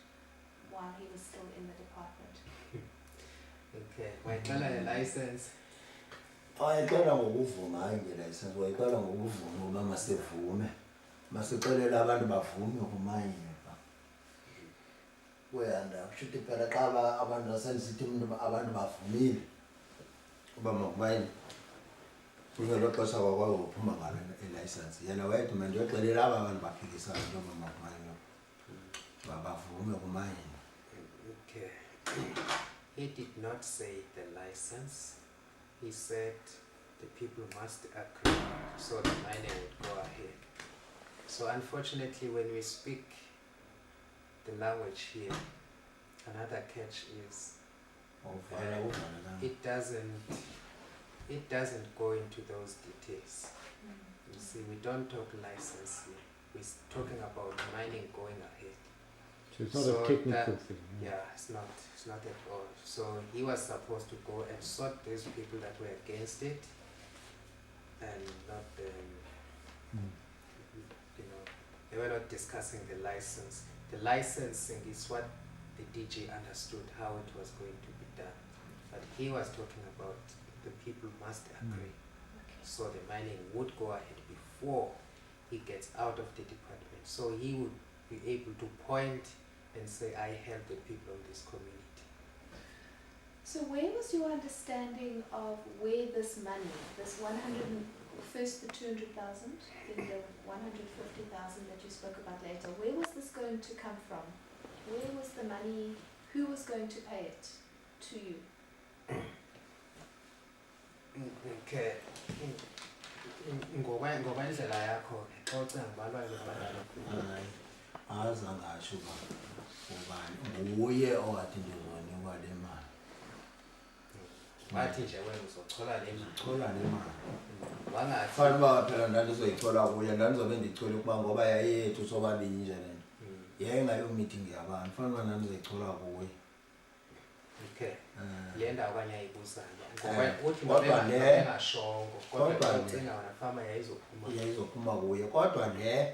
while he was still in the department? Okay, wayicela le license. wayicela ngokuvuma hayi ngelicense wayicela ngokuvuma uba masivume masixelele abantu bavume kumayini phaa uyanda kushuthi phela xa abantu nasendisithi abantu bavumile uba makumayini ngelo xesha kwakwazi uphuma ngalo ilicense yena wayethi mandiyoxelela aba bantu baphikisayo into yoba makumayini bavume kumayini. Okay. He did not say the license. He said the people must agree so the mining would go ahead. So unfortunately when we speak the language here, another catch is it doesn't go into those details. You see, we don't talk license here. We're talking about mining going ahead. So it's not So a technical that- thing. Yeah, it's not at all. So he was supposed to go and sort those people that were against it, and not they were not discussing the license. The licensing is what the DJ understood how it was going to be done, but he was talking about the people must agree, Okay. so the mining would go ahead before he gets out of the department. So he would be able to point and say, I help the people of this community. So where was your understanding of where this money, this 100, first the 200,000, then the 150,000 that you spoke about later, where was this going to come from? Where was the money, who was going to pay it to you? Okay. Ngokwendlela yakho ke ocinga ngabalwazi abadala hayi azange asho uba ubani nguye owathi ndizonikwa le mali wathi nje wena uzochola le mali chola le mali wangathi fanele uba phela ndandizoyithola kuye ndandizobe ndichole ukuba ngoba yayethu sobabini nje le nto yayingayo-meeting yabantu fanele uba ndandizoyichola kuye. okay le ndawo okanye ayibuzayo uthi kodwa le engashongo kodwa kodwa ucinga wona fama yayizophuma kuye kodwa le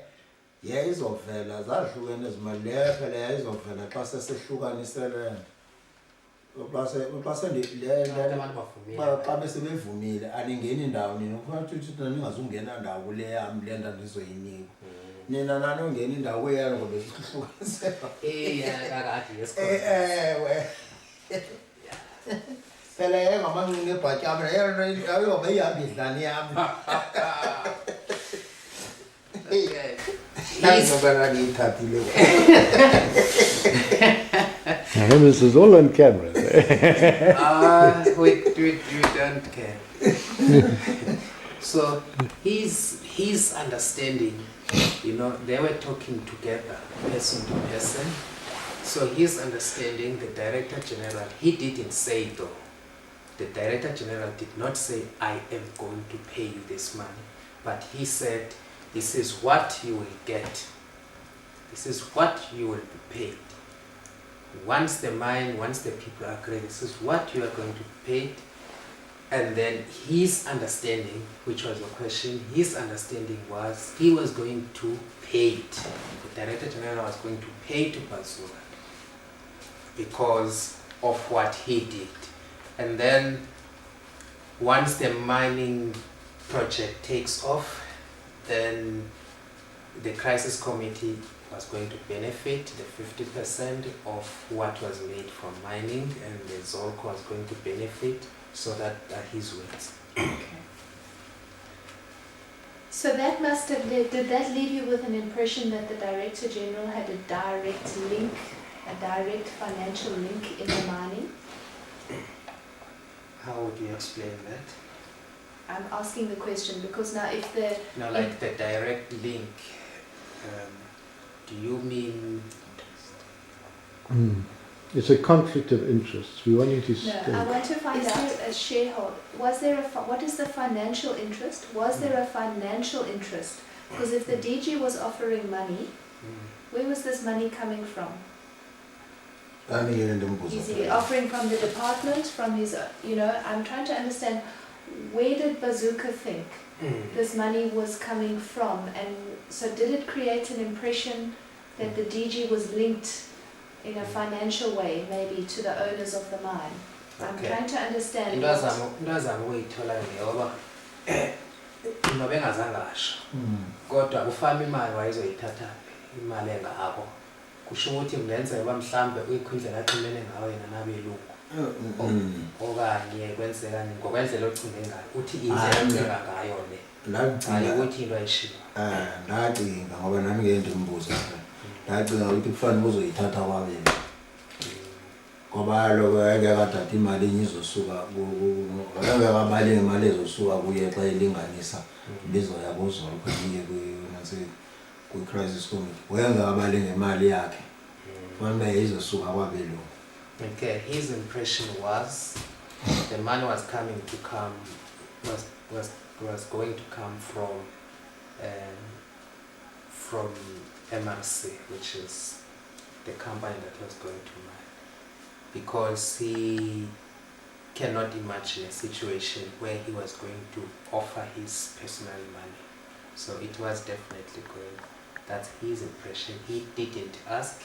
yayizovela zahlukene ezimali le phela yayizovela xa sesehlukanisele xa besebevumile aningeni ndawo nina ufanele ningazungena ndawo kule yam le nto ndizoyinika nina nanongena indawo kuyalo ngoba besihlukanisela ewe phela yayengamancinci ebhatyi yam yayoba ihambe idlani yam ndizobela ngiyithathile This is all on camera. we don't care. So his understanding, you know, they were talking together, person to person. So his understanding, the Director General, he didn't say though. The Director General did not say, I am going to pay you this money. But he said, this is what you will get. This is what you will be paid. Once the people agree, this is what you are going to be paid. And then his understanding, which was the question, his understanding was he was going to pay it. The Director General was going to pay to Bazooka because of what he did. And then once the mining project takes off, then the crisis committee was going to benefit the 50% of what was made from mining, and the Zolco was going to benefit. So that are his words. Okay. So that must have did that leave you with an impression that the Director General had a direct link, a direct financial link in the mining? How would you explain that? I'm asking the question because now if the... No, like the direct link, do you mean... It's a conflict of interests. We want you to No, stay. I want to find out as shareholder, was there what is the financial interest? Was there a financial interest? Because if the DG was offering money, where was this money coming from? Is he offering from the department, from his, you know, I'm trying to understand where did Bazooka think this money was coming from? And so did it create an impression that the DG was linked in a financial way, maybe to the owners of the mine? I'm trying to understand. Into azama ukuyithola ngoba into bengazange asho. Kodwa ufama imali wayezoyithatha imali engako. Kusho ukuthi kungenzeka uba mhlambe uyikhundla lapho imene ngawe yena nabelungu. Okanye kwenzeka ngokwendlela ocinge ngayo. Uthi izenza ngayo le. Hayi ukuthi into ayishiya. Ndacinga ngoba nami ngeke ndimbuze. Ndacinga ukuthi kufanele uzoyithatha kwabena. Ngoba lokho engekathatha imali enye izosuka engekabali imali ezosuka kuye xa ilinganisa lizoya kuzona kwenye kwi-crisis committee. Engekabali ngemali yakhe kufanele izosuka kwabelungu. Okay, his impression was the money was going to come from MRC, which is the company that was going to mine, because he cannot imagine a situation where he was going to offer his personal money. So it was definitely going. That's his impression. He didn't ask,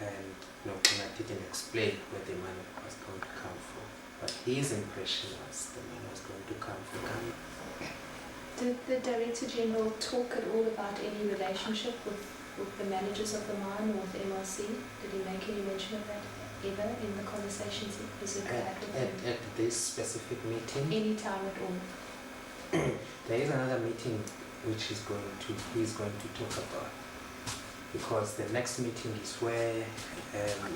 and Nokuna didn't explain where the money was going to come from. But his impression was the money was going to come from Ghana. Did the Director General talk at all about any relationship with the managers of the mine or with MRC? Did he make any mention of that ever in the conversations that Bazooka had with him? At this specific meeting? Any time at all? There is another meeting which he's going to talk about, because the next meeting is where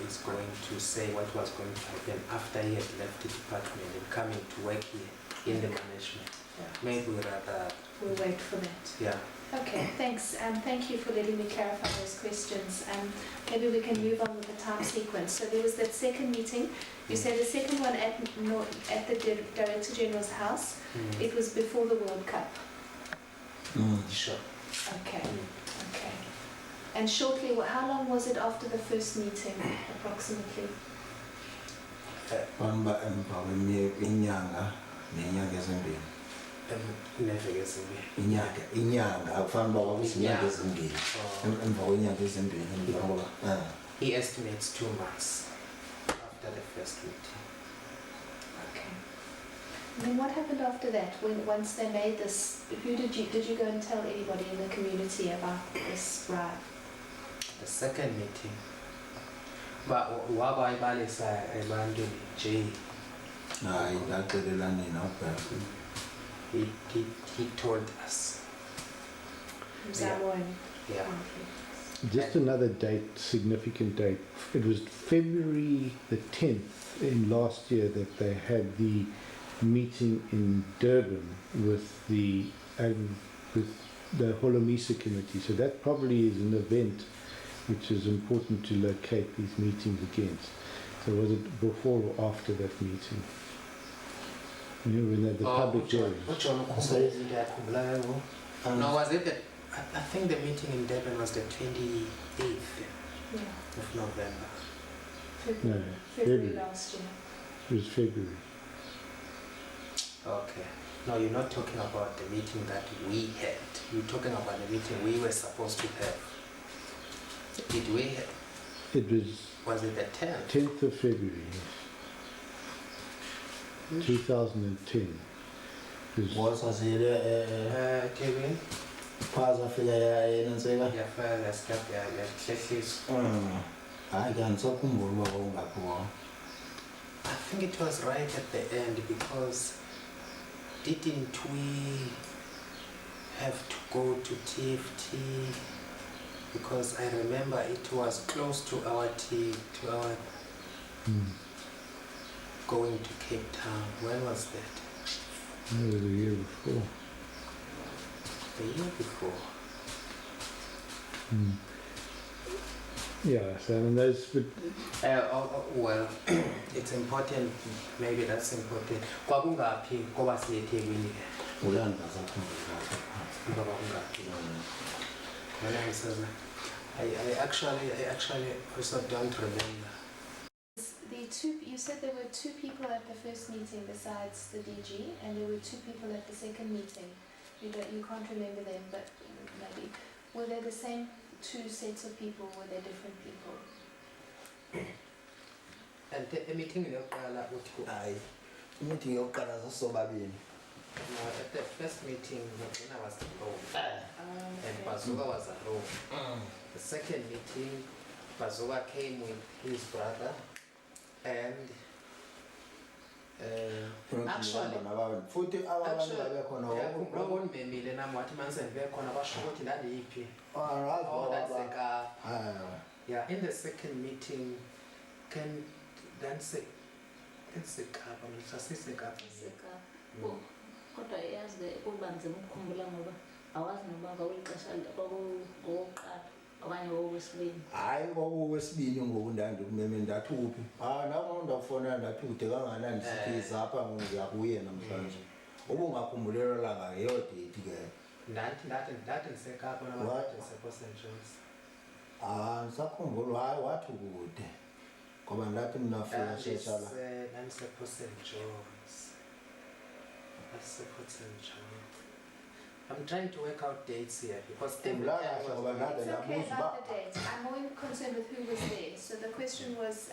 he's going to say what was going to happen after he had left the department and coming to work here in the management. Yeah. Maybe We'll wait for that. Yeah. Okay, thanks. Thank you for letting me clarify those questions. Maybe we can move on with the time sequence. So there was that second meeting. You said the second one at the Director General's house. It was before the World Cup. Sure. Okay. Okay. And shortly, how long was it after the first meeting, approximately? Never gets away. He estimates 2 months after the first meeting. Okay. And then what happened after that? Once they made this, did you go and tell anybody in the community about this bribe? The second meeting. But why balisa abantu J? He told us. Yeah. Just another date, significant date. It was February the 10th in last year that they had the meeting in Durban with the Holomisa committee. So that probably is an event which is important to locate these meetings against. So was it before or after that meeting? You know, when the public hearings. No, was it I think the meeting in Durban was the 28th of November. February. No, February last year. It was February. Okay. No, you're not talking about the meeting that we had. You're talking about the meeting we were supposed to have. Did we have? It was it the 10th? 10th of February, yes. 2010. Kevin? Phaza fika ya Nseka. Yeah, further stuff, yeah, checklist. Hayi ke angisakhumbuli uba ungaphi. I think it was right at the end because didn't we have to go to TFT? Because I remember it was close to our going to Cape Town. When was that? It was the year before. The year before. Yeah, so I mean those would... Well, it's important, maybe that's important. Kwakungaphi ngoba siyeThekwini ke? I actually also don't remember. You said there were 2 people at the first meeting besides the DG, and there were 2 people at the second meeting. You can't remember them, but maybe were they the same 2 sets of people? Were they different people? And the meeting yokuqala uthi Hayi, meeting yokuqala sasobabini. No, at the first meeting, Nogina was alone, and Bazooka was alone. The second meeting, Bazooka came with his brother, and actually, futhi abantu babekhona ngiyakhumbula nami wathi manje ngibekhona basho ukuthi laliphi. Oh, that's the car. Yeah, in the second meeting, that's the car, kodwa yazi kuba nzima ukukhumbula ngoba awazi noba kwawulixesha ngowokuqala okanye wowesibini. Hayi kwawowesibini ngoku ndandikumeme ndathi uphi nako ndafona ndathi kude kanganani ndisithi zapha ngiyakuye namhlanje ubungakhumbulelwa langa leyo date ke ndathi ndisekapa namathi St. John's. Ndisakhumbula hayi wathi kude ngoba ndathi mnafika sheshala St. John's. I'm trying to work out dates here because It's okay about the dates. I'm more concerned with who was there. So the question was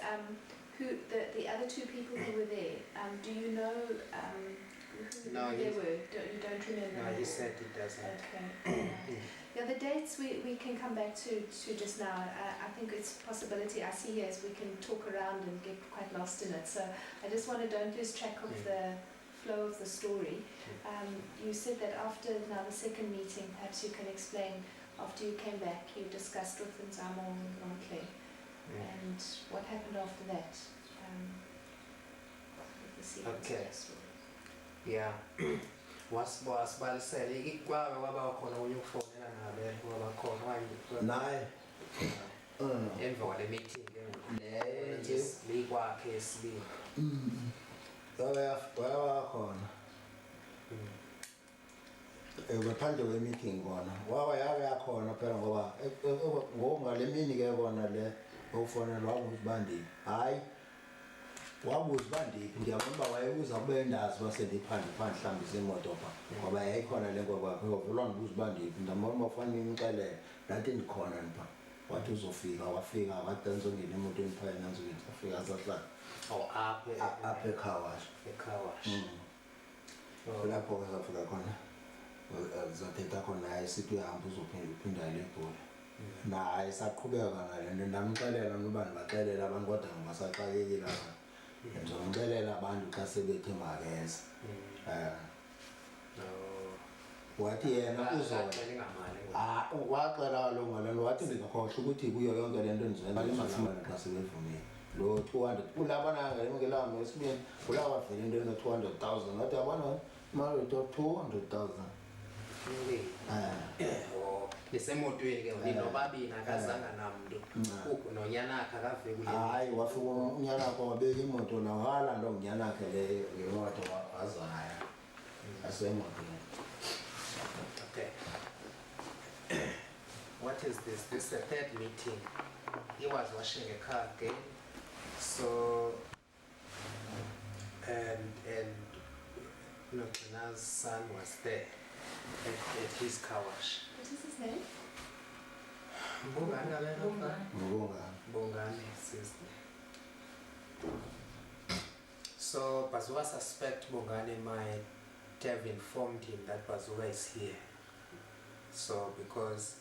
who the other 2 people who were there. Do you know who they were? You don't remember? No, he said he doesn't. Okay. Yeah, the dates we can come back to just now. I think it's a possibility I see here is we can talk around and get quite lost in it. So I just want to don't lose track of the flow of the story. You said that after now the second meeting, perhaps you can explain, after you came back, you discussed with Nzamo and Nontle, and what happened after that. Okay. Yeah. Wasibalisele ikwawe kwaba khona unye ukufonela nabe ngoba khona naye emva kwale meeting leyo likwakhe esibili. wayakhona ngaphandle kwe-meeting kona yakhona phela ngoba ngale mini ke kona le ufonela wabuza bandiphi hayi wabuza bandiphi ndiyabona uba wayebuza kube ndazi uba sendiphandle mhlawumbi zemoto pha ngoba yayikhona le ngokwakhe ovulwa ndibuza bandiphi ndabona uba kufanele nimxelele ndathi ndikhona nipha wathi uzofika wafika wathi ndizongena emotweni phaya nanzukeni safika sahlala apha ekhawasha lapho ke safika khona zathetha khona naye sithi uyahamba uzophinda lebholi naye saqhubeka ngale nto ndamxelela noba ndibaxelela abantu kodwa ngasaxakekile apha ndizomxelela abantu xa sebethe makeza wathi yena waxela kaloku ngale nto wathi ndingakhohlwa ukuthi kuyo yonke le nto ndizoyenza xa sebevumile lo 200 kulabana ngelanga esibini kulawa vele into eno 200,000 ngathi abana imali to 200,000 oh lisemotweni ke ninobabini akazanga namntu ukho nonyana akhe akave kule hayi wafika unyana wakho wabeka imoto nawala ndo unyana wakhe le ngemoto wazaya asemotweni. Okay. What is this? This is the third meeting. He was washing a car again. So and Nokina's son was there at his car wash. What is his name? Bongani, sister. So Bazooka suspect Bongani might have informed him that Bazooka is here. So because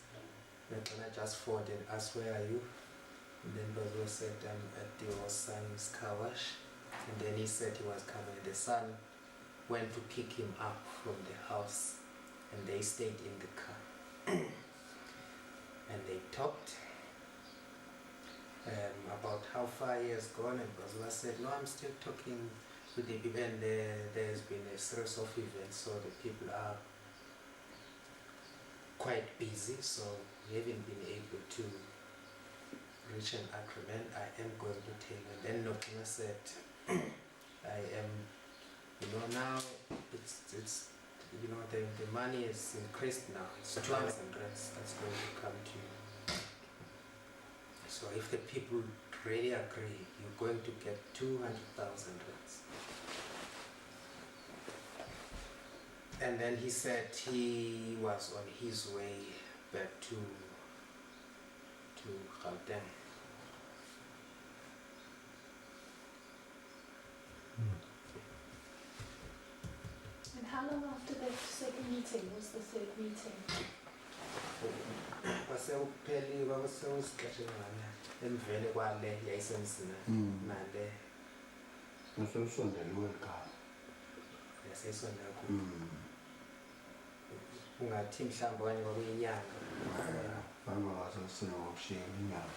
Nokina just phoned and asked, where are you? And then Bazooka said, I'm at your son's car wash. And then he said he was coming. The son went to pick him up from the house and they stayed in the car. And they talked about how far he has gone, and Bazooka said, no, I'm still talking with the people, and there's been a series of events, so the people are quite busy, so we haven't been able to reach an agreement. I am going to tell you. And then Nokina said, I am, now it's the money is increased now. It's 2,000 rands that's going to come to you. So if the people really agree, you're going to get 200,000 rands. And then he said he was on his way back to Gauteng. And how long after that second meeting was the third meeting? Wasewupheliwe wasewusiqeshengana emveni kwale yayisemsina nale ususondeliwe ekhaya yasesondela kuyo. Ungathi mhlawumbe okanye kwakuyinyanga bangawasekusina ngokushiya inyanga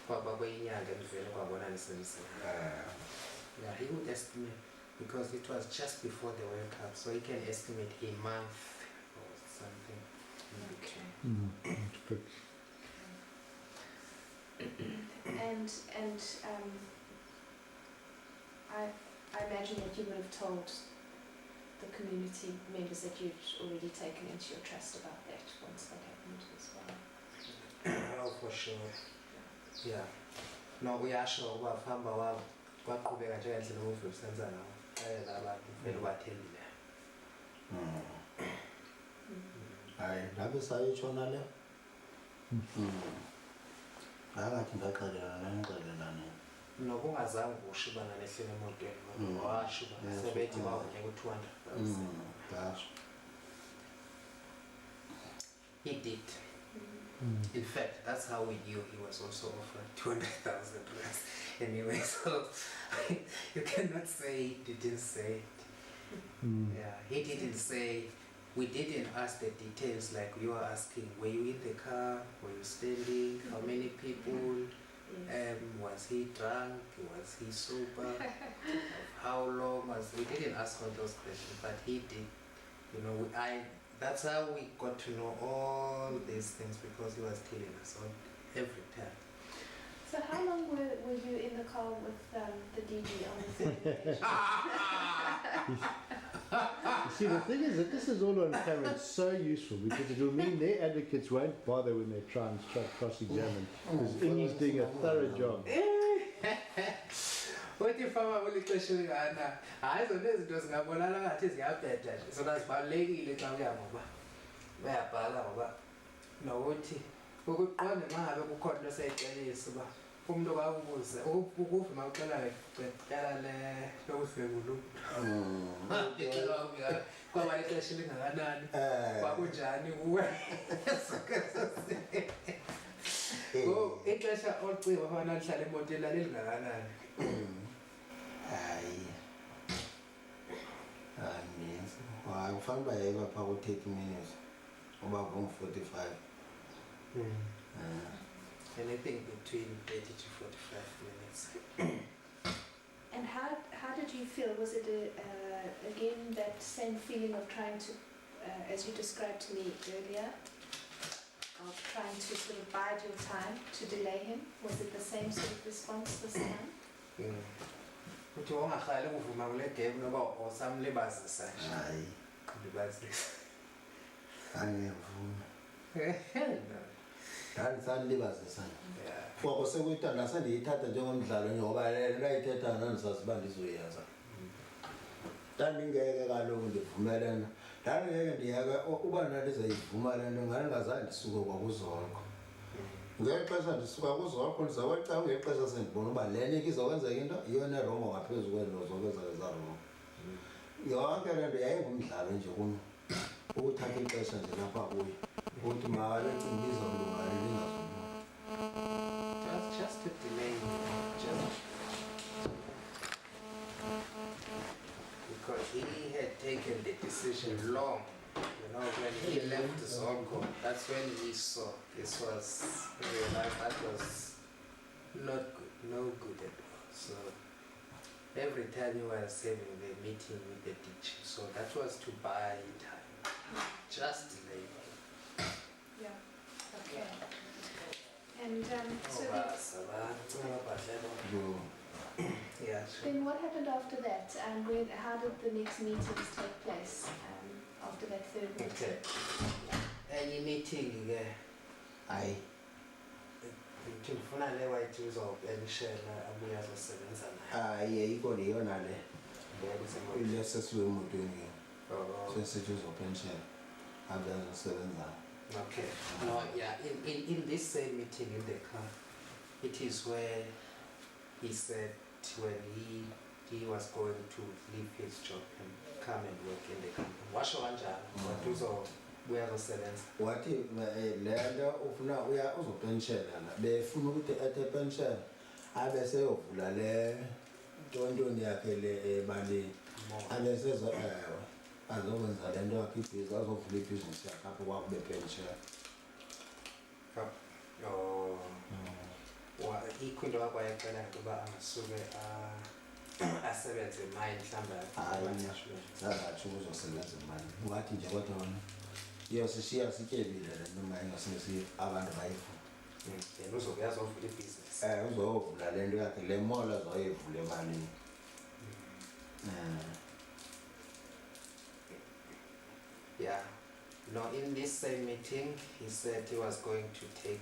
kwakuyinyanga emveni kwabona nisemsina. Yeah, he would estimate because it was just before the World Cup, so he can estimate a month or something. Okay. Good. And I imagine that you would have told the community members that you'd already taken into your trust about that once that happened as well. Oh, for sure. Yeah. No, uyasho ukuba famba waqhubeka njengendlela uvuka usenza nawo. Abantu vele bathembile. hayi ngabe sayitshona le ngathi ngaxelela nanixelelane Nokungazange ushibana nehlelo emotweni washuba sebethi bavuke ku-200,000. gasho He did. In fact, that's how we knew he was also offered 200,000 rands. Anyway, so you cannot say he didn't say it. Yeah, he didn't say. We didn't ask the details like you were asking. Were you in the car? Were you standing? How many people? Was he drunk? Was he sober? How long was? We didn't ask all those questions, but he did. That's how we got to know all these things because he was telling us all every time. So how long were you in the car with the DG on the third occasion? You see, the thing is that this is all on camera. It's so useful because it will mean their advocates won't bother when they try and cross-examine because Ingi's doing a thorough job. What if I'm only questioning Anna? I don't know if it was Gabolala, it is Yapeta. So that's Balegi, little Yamova. Where Bala, no, what who could call the man who caught the second is whom the one was who from our color, but Galale, those who look. Come on, questioning Anna, Babujani, who were. Oh, it was an old way of an Salimotilla. hayi ufana uba yayeba phaa ku-30 minutes uba kum 45 anything between 30 to 45 minutes. And how did you feel? Was it again that same feeling of trying to, as you described to me earlier, of trying to sort of bide your time to delay him? Was it the same sort of response this time? Uthi wangahlali uvuma kule game noba osamlibazisa nje. Hayi, Libazisa. angiyavuma. Yeah. Ndandisandilibazisa. Foko sekuyithatha ndasandiyithatha njengomdlalo ngoba ndayithetha ndandisaziba ndizoyenza. Ndandingeke kaloku ndivumelana. Ndandingeke ndiyeke uba ndandizayivuma le nto ngandingazange ndisuke kwakuzonke. Ngexesha ndisuka kuzonke ndizawuxa ngexesha sendibona uba le nto izokwenzeka into yiyona erongo ngaphezu kwento zonke ezake zarongo. Yonke le nto yayingumdlalo nje kum. Ukuthatha ixesha nje lapha kuyo. Ukuthi mali encinga izawulunga lingazulunga. Just to delay him, because he had taken the decision long. You know, when he left Zongo, that's when he saw this was realized that was not good, no good at all. So every time he was having the meeting with the teacher, so that was to buy time, just delay him. Yeah. Okay. And so yeah, sure. then what happened after that? And how did the next meetings take place after that third meeting? Okay. Any meeting again? Hayi. Ndifuna le wayithi uzopenshela abuye azosebenza naye. Hayi, ayikho leyona le. Ngoba Ile sesiyemotweni. oh, Sesithi uzopenshela. Abe azosebenza. okay. No, yeah, in this same meeting in the car, it is where he said when he was going to leave his job and come and work in the company. Washo kanjani wathi uzobuya azosebenza. Wathi le nto ufuna uzopenshela la. Befuna ukuthi ethe penshela abe seyovula le ntontoni yakhe le ebaleni. Abe sezo azokwenza le nto yakhe ibhizinisi, azovula ibhizinisi yakhe apho kwakube penshela. Oh. Ikhwinto wakwayecela ukuba angasuke asebenze imali mhlawumbe Zangatsho uzosebenza imali. Ungathi nje kodwa wona iyosishiya sityebile le nto uma ingasinge abantu bayifuna. yena uzobuya azovula ibhizinisi. Uzovula le nto yakhe le mall azoyivula ebaleni. Yeah. No, in this same meeting, he said he was going to take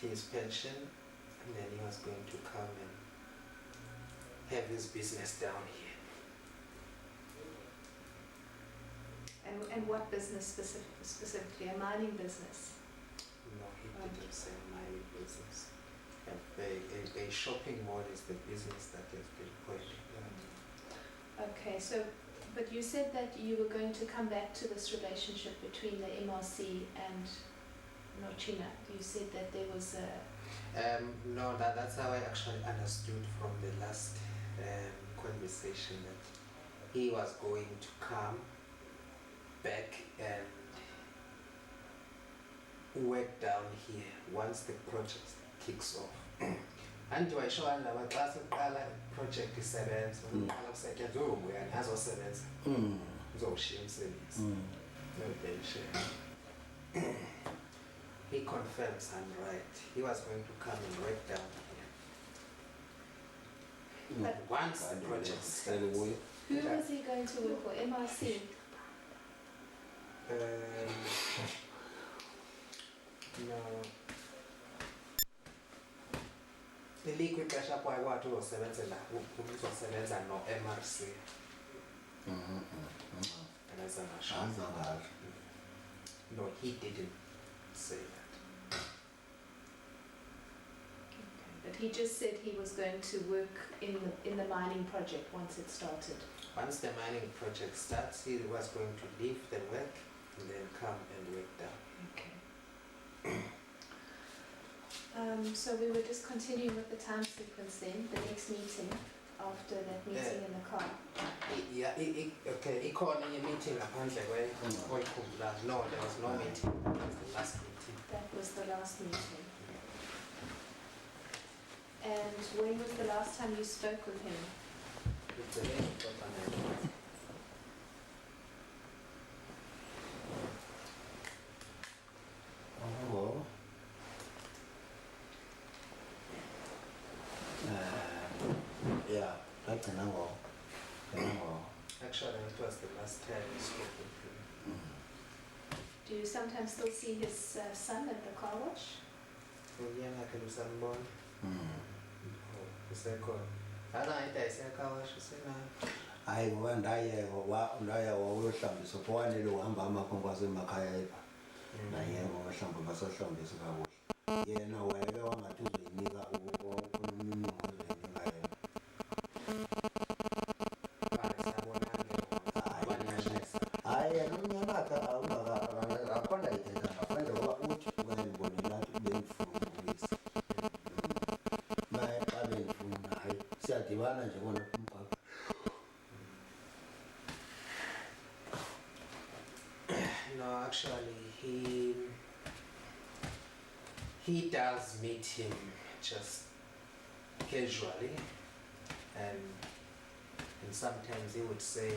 his pension and then he was going to come and have his business down here. And what business specifically? A mining business? No, he didn't say my business. A shopping mall is the business that has been pointed out. Okay, so, but you said that you were going to come back to this relationship between the MRC and Nochina. You said that there was a... No, that's how I actually understood from the last conversation, that he was going to come back and work down here once the project kicks off. And do I show another class of project isebenza uqala kusetyenzwe ubuya azosebenza uzoshiya umsebenzi no pension. He confirms I'm right. He was going to come and work down here. But once the project starts. Who was he going to work for? MRC? No. Liquid pressure kwa watu uzosebenzela uzosebenza no MRC. No, he didn't say that. Okay. But he just said he was going to work in the mining project once it started. Once the mining project starts, he was going to leave the work and then come and work down. Okay. So we were just continuing with the time sequence then, the next meeting after that meeting in the car. Okay, ikhona enye meeting ngaphandle oyikhumbula. No, there was no meeting. That was the last meeting. That was the last meeting. And when was the last time you spoke with him? It's a very important. Oh. Yeah, that's an angle. Actually, it was the last time we spoke with him. Do you sometimes still see his son at the car wash? Uyena ke lusambona. Usekhona. Akayita isekhawasho sena. Hayi ngoba ndaya wayohlambisa kwanele uhamba amakhonkwazi emakhaya epha. Naye ngohlamba basahlambisa kakuhle. Yena wayeke wangathi uzoyinika unomnyungu ozoyinika yena. Hayi nomnyanakhe akhona ithetha ngaphandle koba uthi ukayibonela ukuthi bengifuna ukuyisa. Maye xa bengifuna hayi siyadibana nje kona kumgaqo. No, actually, he does meet him just casually, and sometimes he would say,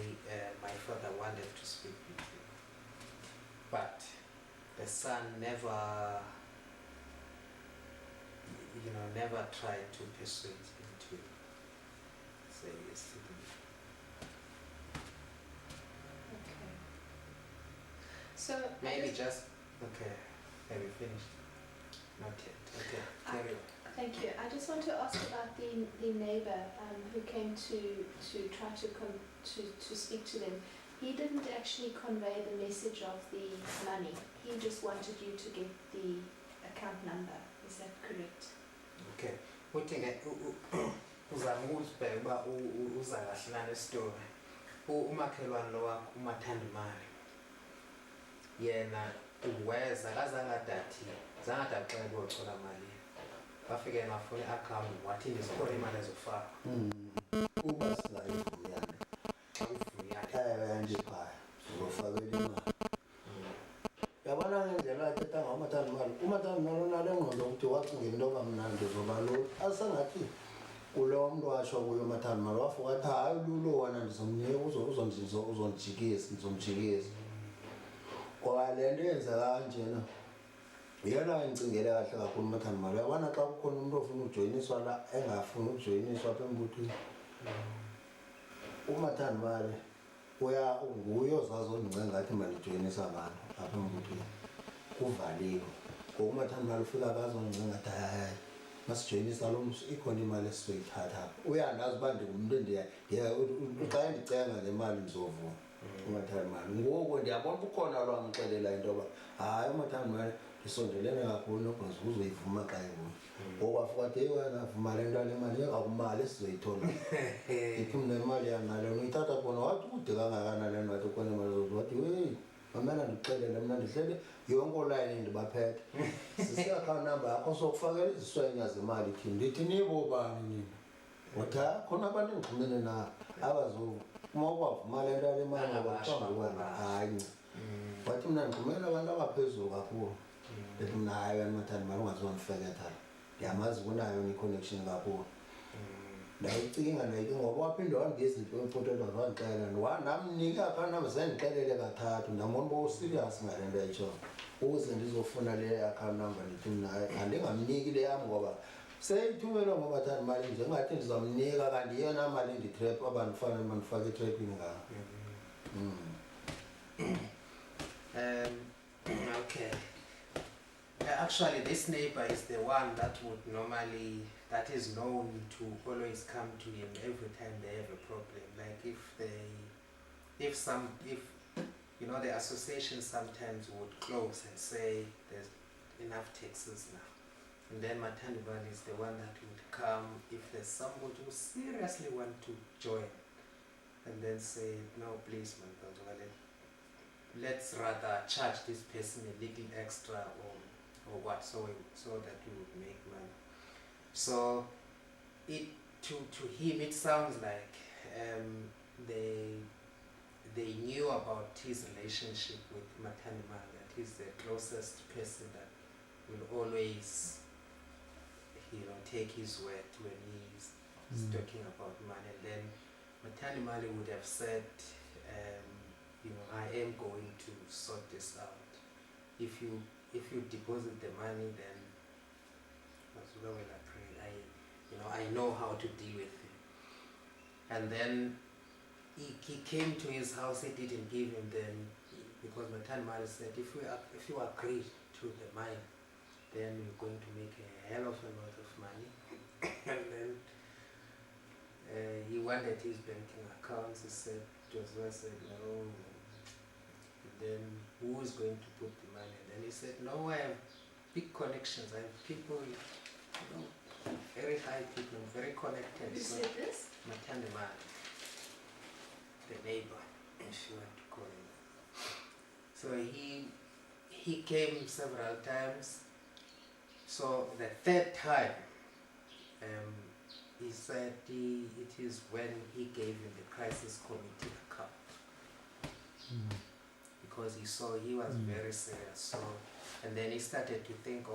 my father wanted to speak with you. But the son never, never tried to persuade him to say yes to him. Okay. So Maybe just, okay, have you finished? Not yet, okay, carry on. Thank you. I just want to ask about the neighbour who came to try to speak to them. He didn't actually convey the message of the money. He just wanted you to get the account number. Is that correct? Okay. Uthi ke uzama ukuzibheka uba uza kahle nale story. Umakhelwane lo wakho umathandimali. Yena uweza kazangadati. Zangadati xa ebeyocola mali. Bafike ngafuna i-account wathi ndizikhona imali ezofaka. Uba singayivuyana. Xa uvuyana. Ndiphaya. Uzofakela imali. Yabona ngendlela athetha ngamathandimali. Umathandimali unale ngqondo ukuthi wacinga into kamnandi uzoba lula. Asengathi kulo muntu washo kuyo umathandimali wafuka athi hayi lulo wena ndizomnika uzonjikisa. Ngoba le nto yenzeka kanjena yena ngicingele kahle kakhulu umathandimali. Yabona xa kukhona umuntu ofuna ujoyiniswa la engafuni ujoyiniswa apha embuthweni. Umathandimali nguye ozazi ondincenga ngathi mandijoyinise abantu apha embuthweni. Kuvaliwe. Ngoku umathandimali ufika akazondincenga ngathi hayi masijoyinisa lo mntu ikhona imali esizoyithatha apha. Uyandazi uba ndingumntu xa endicenga le mali ndizovuma. Umathandimali ngoku ndiyabona ukhona lwamxelela into yoba hayi umathandimali ndisondelene kakhulu nokwazi uzoyivuma xa evuma. Ngoku afuka athi eyi wena vuma le nto le mali akumali esizoyithola. Ithi mna imali yanale uyithatha khona wathi kude kangakanani wathi ukhona imali zozo wathi weyi mamela ndikuxelele mna ndihlele yonke olayini ndibaphethe. Sisi-account number yakho sokufakela iziswenya zemali thini ndithi nibo bani nina. Wathi khona abantu endixhumene nabo abazovu uma ukwavuma le nto le mali ngoba hayi wathi mna ndixhumene abantu abaphezulu kakhulu. Ndithi mna hayi wena mathandimali ungazondifeketha ndiyamazi kunayo ni-connection kakhulu. Ndayicinga ngoba waphinde wandigezinto emfotweni wandixelela namnika i-account number zendixelele kathathu ndambona uba userious ngale nto ayitshoyo ukuze ndizofuna le account number. Ndithi mna andingamniki le yam ngoba seyithumelwa ngomathandimali njengathi ndizamnika kanti yeyona mali nditrap abantu fanele mandifake itrapini ngayo. Okay. Actually, this neighbor is the one that that is known to always come to him every time they have a problem. Like if the association sometimes would close and say there's enough taxes now. And then Mathandimali is the one that would come if there's somebody who seriously want to join and then say, no, please, Mathandimali, let's rather charge this person a little extra or what, so that we would make money. So to him it sounds like they knew about his relationship with Mathandimali, that he's the closest person that will always take his word when he's talking about money. And then Matani Mali would have said, I am going to sort this out. If you deposit the money, then Bazooka will agree. I know how to deal with him. And then he came to his house. He didn't give him because Matani Mali said, if you agree to the money, then you're going to make a hell of a lot of money. And then he wanted his banking accounts. He said, Joshua said, no. And then who is going to put the money? And then he said, no, I have big connections. I have people, very high people, very connected. Who said this? Matani Mali, the neighbor, if you want to call him. So he came several times. So the third time, he said it is when he gave him the crisis committee account. Because he saw he was very serious. So, and then he started to think,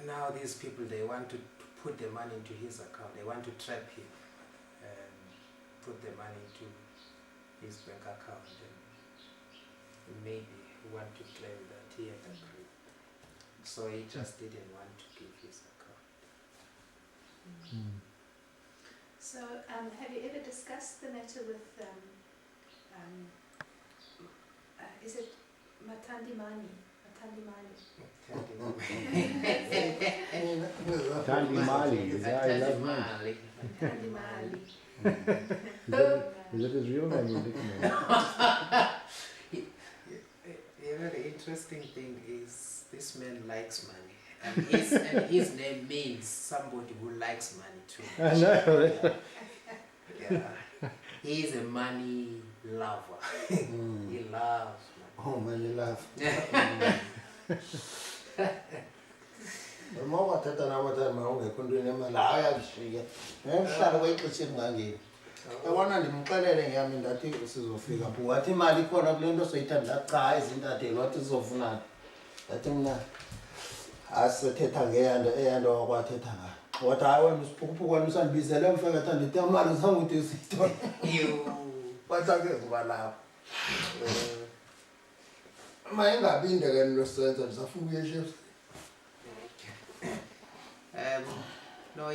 now these people, they want to put the money into his account. They want to trap him and put the money into his bank account. And maybe want to claim that he had agreed. So he just didn't want to give his account. So have you ever discussed the matter with, is it Matandimani? Tandy Mali, the guy I love name. Matandimali. Is that his real name or nickname? The interesting thing is this man likes money. And his name means somebody who likes money too. I know. Yeah. He is a money lover. He loves money. Oh man, you laugh. Uma wathatha namathatha ungekho ntweni emali ayazishiya emhlala kwexesha elingangeni yabona ndimxelele ngeyami ndathi sizofika pho wathi imali ikhona kule nto soyithanda cha ezintatheli wathi sizofunana ndathi mna asithetha eyando wakwathetha ngayo wathi hayi wena usiphukuphuku wena usandibizele mfeketha ndithi amali zange uthi usiyithole wathi akezuba lapho mayingabinde ke nto senza ndisafuna uyeshef. No,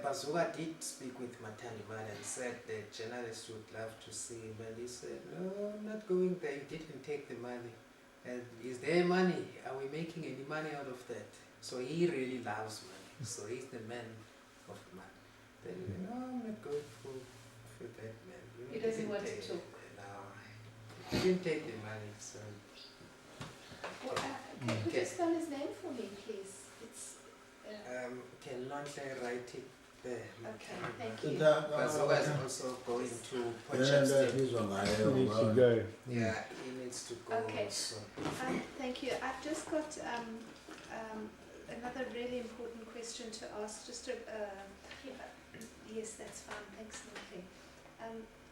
Bazooka did speak with Matani Mali and said the journalist would love to see him, and he said, no, I'm not going there, you didn't take the money. And is there money? Are we making any money out of that? So he really loves money, so he's the man of money. Then he said, no, I'm not going for that man. He doesn't want to talk. No, he didn't take the money, so... Well, could you spell his name for me, please? It's can Lontle write it there? okay, thank you. Bazooka is also going to He needs to go. Yeah, he needs to go. Okay. Also. Thank you. I've just got another really important question to ask. Just to, yes, that's fine. Thanks, Nikki.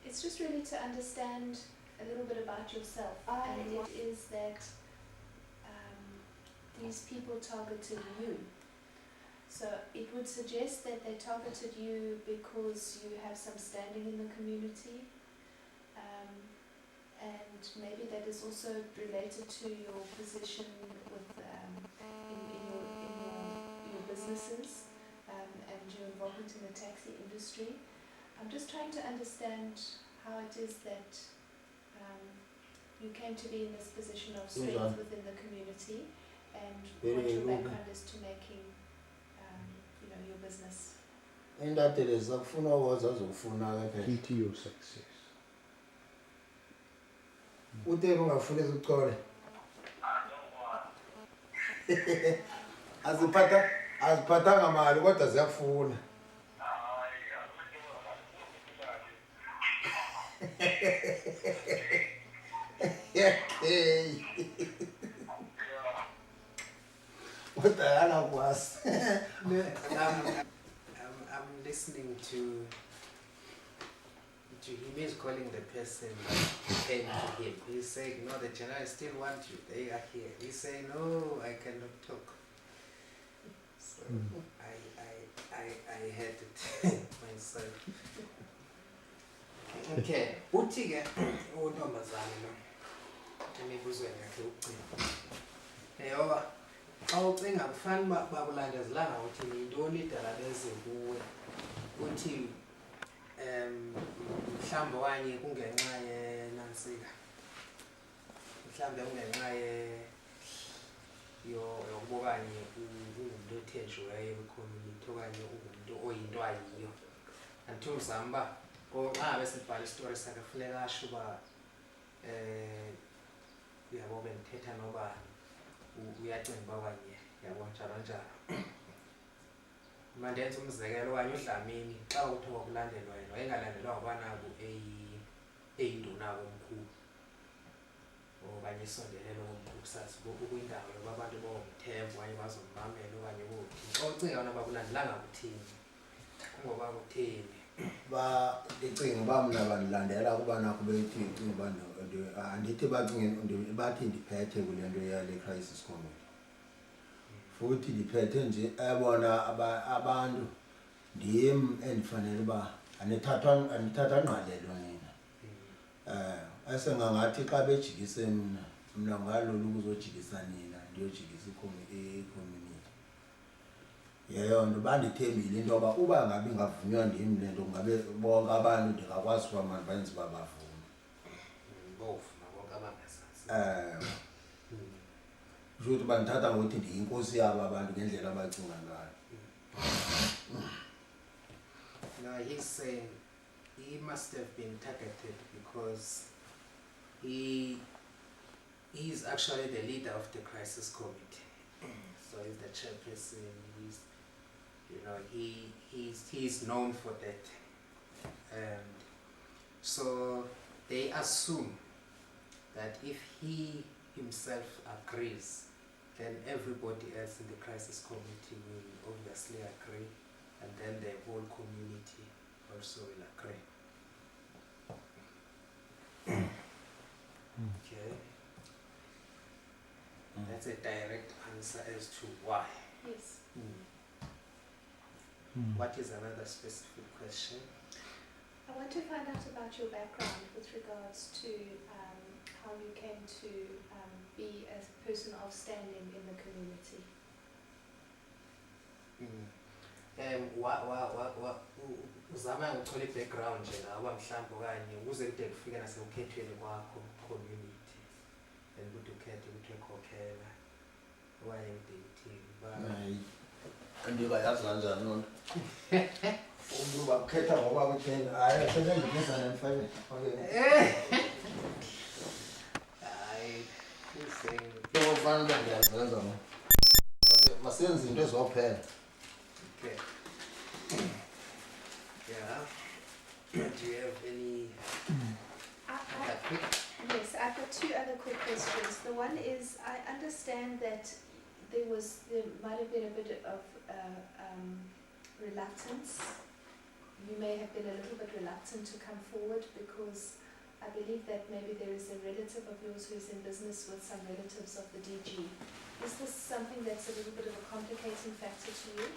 It's just really to understand a little bit about yourself and what is that these people targeted you. So it would suggest that they targeted you because you have some standing in the community, and maybe that is also related to your position with in your businesses and your involvement in the taxi industry. I'm just trying to understand how it is that you came to be in this position of strength within the community, and what your background is to making your business. Intatheli zakufuna waza zokufuna ke Key to your success. uthe ungafuna izichole aziphathanga mali kodwa ziyafuna. Hey. What the hell was? I'm listening to him. He's calling the person that came to him. He's saying, no, the journalists still want you. They are here. He's saying, no, I cannot talk. So I had it myself. Okay, uthi-ke untombazane lo emibuzweni yakhe ucinga. Yoba xa ucinga kufana uba bakulandezelanga uthi yintoni idala beze kuwe. Uthi mhlawumbi okanye kungenxa yenantsika. Mhlawumbi kungenxa yokuba okanye ungumntu othenjiweyo kwicommunity okanye ungumntu oyinto ayiyo. Until uzama uba xa ngabe sibhala isitori sakhe kufuneka asho uba uyabo bendithetha nobani uyacinga uba okanye yabo njalo njalo. Mandenze umzekelo okanye uDlamini xa kuthiwa kwakulandelwa yena wayengalandelwa ngabanaku eyinduna komkhulu okanye isondelelo komkhulu sazi ukwindawo yoba abantu bawumthemba okanye bazommamela okanye bothini. Xa ucinga yona bakulandelanga kuthini kungoba kutheni? Ndicinga uba mna bandilandela kuba nako bethi icinga uba andithi bathi ndiphethe kule nto yale crisis committee. Futhi ndiphethe nje bona abantu ndim endifanele uba anithatha ngqalelo nina. Asengangathi xa bejikise mna ngalolu ukuzojikisa nina ndiyojikisa i-community. Yeyo nto bandithembile into yoba uba ngabe ingavunywa ndim le nto ngabe bonke abantu ndingakwazi uba mandibenze uba bavume. Bovuma bonke abangazazi. Kusho ukuthi bandithatha ngokuthi ndiyinkosi yabo abantu ngendlela abacinga ngayo. No, he's saying he must have been targeted because he's actually the leader of the crisis committee. So he's the chairperson. He's known for that. And so they assume that if he himself agrees, then everybody else in the crisis committee will obviously agree, and then the whole community also will agree. Okay. That's a direct answer as to why. Yes. What is another specific question? I want to find out about your background with regards to how you came to be a person of standing in the community. Uzama ngithola i-background nje ngaba mhlawumbe okanye ukuze kude kufike nasekukhethweni kwakho community and ukuthi ukhethe ukuthi ekhokhela okanye kude Andikayazi kanjani loo nto. Umuntu bakhetha ngoba kutheni hayi sesendinisa nemfane. hayi usaying Kufanele uba ndiyazenza mna. Masenze into ezophela. okay. Yeah. Do you have any other quick? Yes, I've got two other quick questions. The one is, I understand that there might have been a bit of reluctance. You may have been a little bit reluctant to come forward because I believe that maybe there is a relative of yours who is in business with some relatives of the DG. Is this something that's a little bit of a complicating factor to you?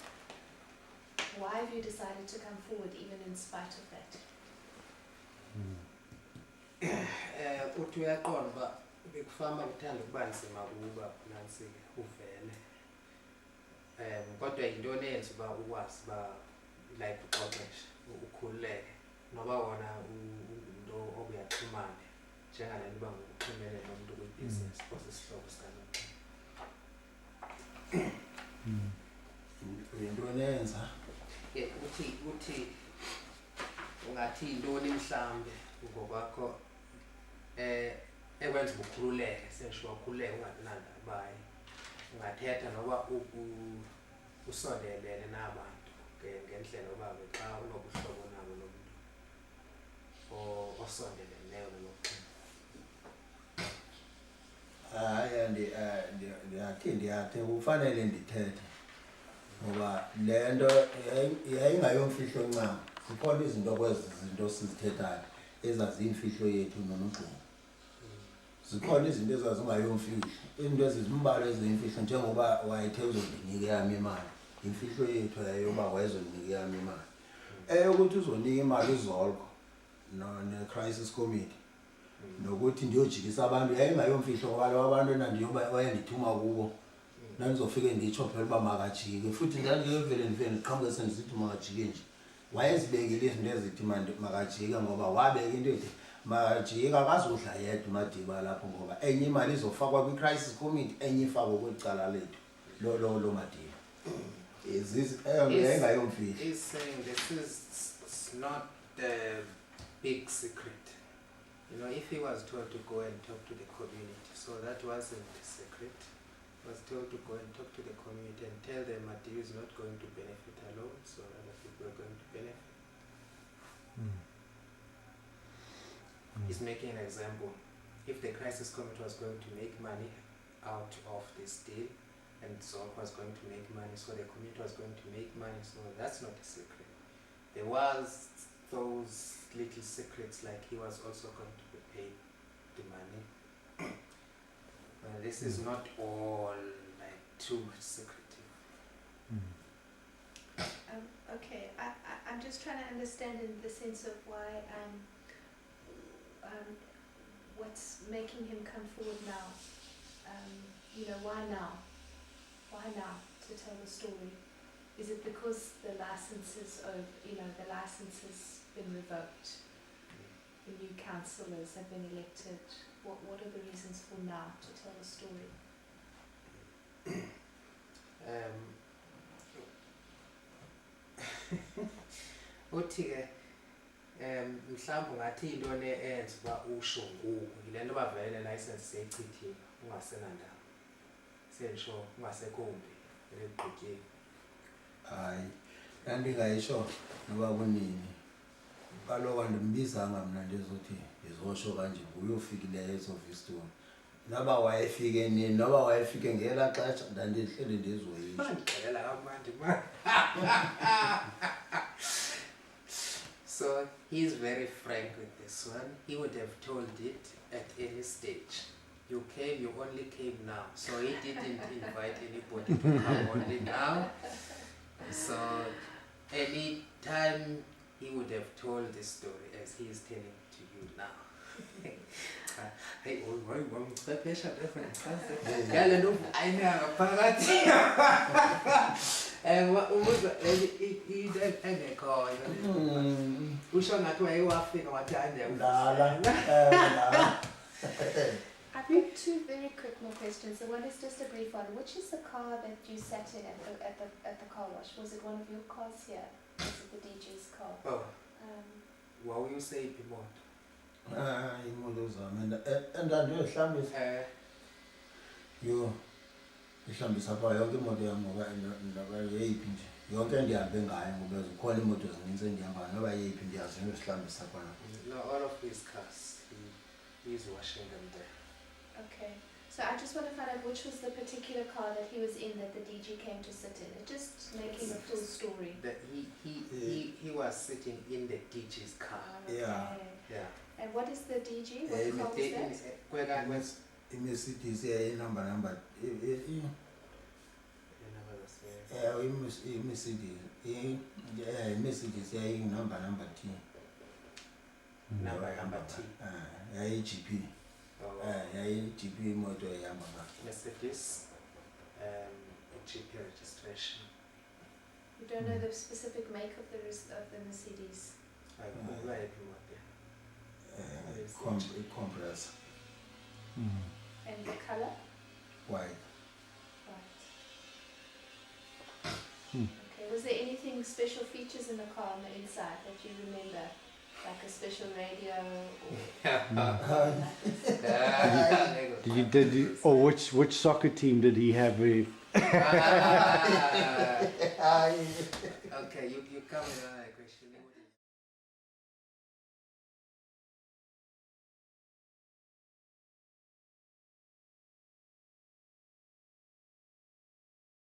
Why have you decided to come forward even in spite of that? Uthi uyaqonda uba bekufama kuthanda ukuba nzima kuba nansi uvele. Kodwa yintoni eyenza uba ukwazi uba like uqoqeshe ukhululeke noba wona umuntu obuyaxhumana njengalento uba ngokuxhumene nomuntu kwi-business osisihlobo sikanonke. Yintoni eyenza? Uthi ungathi yintoni mhlawumbe ngokwakho ekwenza ukhululeke sesho wakhululeke ungakunandabayi ungathetha noba usondelene nabantu ngendlela oba xa unobuhlobo nabo nomuntu osondeleneyo nokuqina. Hayi ndiyathi kufanele ndithethe ngoba le nto yayingayomfihlo ncam. Zikhona izinto kwezi zinto sizithethayo ezaziyimfihlo yethu nomgqumo. Zikhona izinto ezazingayomfihlo, izinto ezizimbalo eziyimfihlo njengoba wayethe uzondinika yami imali imfihlo yethu leyo uba wayezondinika yami imali eyokuthi uzonika imali izolko ne-crisis committee nokuthi ndiyojikisa abantu yayingayomfihlo ngoba lo abantu wayendithuma kubo ndandizofike nditsho phela uba makajike futhi ndandingevele ndiqhamuke sendisithi makajike nje wayezibekile izinto ezithi makajike ngoba wabeka into ethi makajike akazudla yedwa uMadiba lapho ngoba enye imali izofakwa kwi-crisis committee enye ifakwe kwicala lethu lo Madiba yayingayomfihlo. He's saying this is not the big secret. You know, if he was told to go and talk to the community, so that wasn't a secret. He was told to go and talk to the community and tell them Madiba is not going to benefit alone, so other people are going to benefit. He's making an example. If the crisis committee was going to make money out of this deal, and Zork was going to make money, so the community was going to make money, so that's not a secret. There was those little secrets, like he was also going to be paid the money. This is not all like too much secretive. Okay, I'm just trying to understand in the sense of why what's making him come forward now. You know, why now? Why now to tell the story? Is it because the licenses been revoked? The new councillors have been elected. What are the reasons for now to tell the story? Uthi ke mhlawumbe ngathi into eyenza uba usho ngoku yile nto bavele license seyichithiwe ungasenandaba sensho ungasekombi eligqityiwe. Hayi ndandingayisho noba kunini kaloku andimbizanga mna ndizothi ndizosho kanje uyofikileyo eSofiston noba wayefike nini noba wayefike ngelaa xesha ndandihleli ndizoyisho. Mandixelela kamandi man. So he's very frank with this one. He would have told it at any stage. You came, you only came now. So he didn't invite anybody to come only now. So any time he would have told this story as he is telling to you now. Hey, I've got two very quick more questions. The one is just a brief one. Which is the car that you sat in at the car wash? Was it one of your cars here? Was it the DJ's car? Oh. What will you say, Pimot? Imoto zami andandiyohlambisa ihlambisa pha yonke imoto yam ngoba yeyiphi nje yonke endihambe ngayo ngoba zikhona imoto ezininzi endihamba noba yeyiphi ndiyazi ndiyohlambisa khona. No, all of his cars, he's washing them there. Okay. So I just want to find out which was the particular car that he was in that the DJ came to sit in. It just making a full story. That he was sitting in the DJ's car. Okay. Yeah. And what is the DJ? What car was that? Mercedes number Mercedes Mercedes number T. Number T. GP. GP motor Mercedes GP registration. You don't know the specific make of the Mercedes? Compressor. And the color? White. Okay. Was there anything special features in the car on the inside that you remember? Like a special radio or which soccer team did he have? Okay, you come with another question.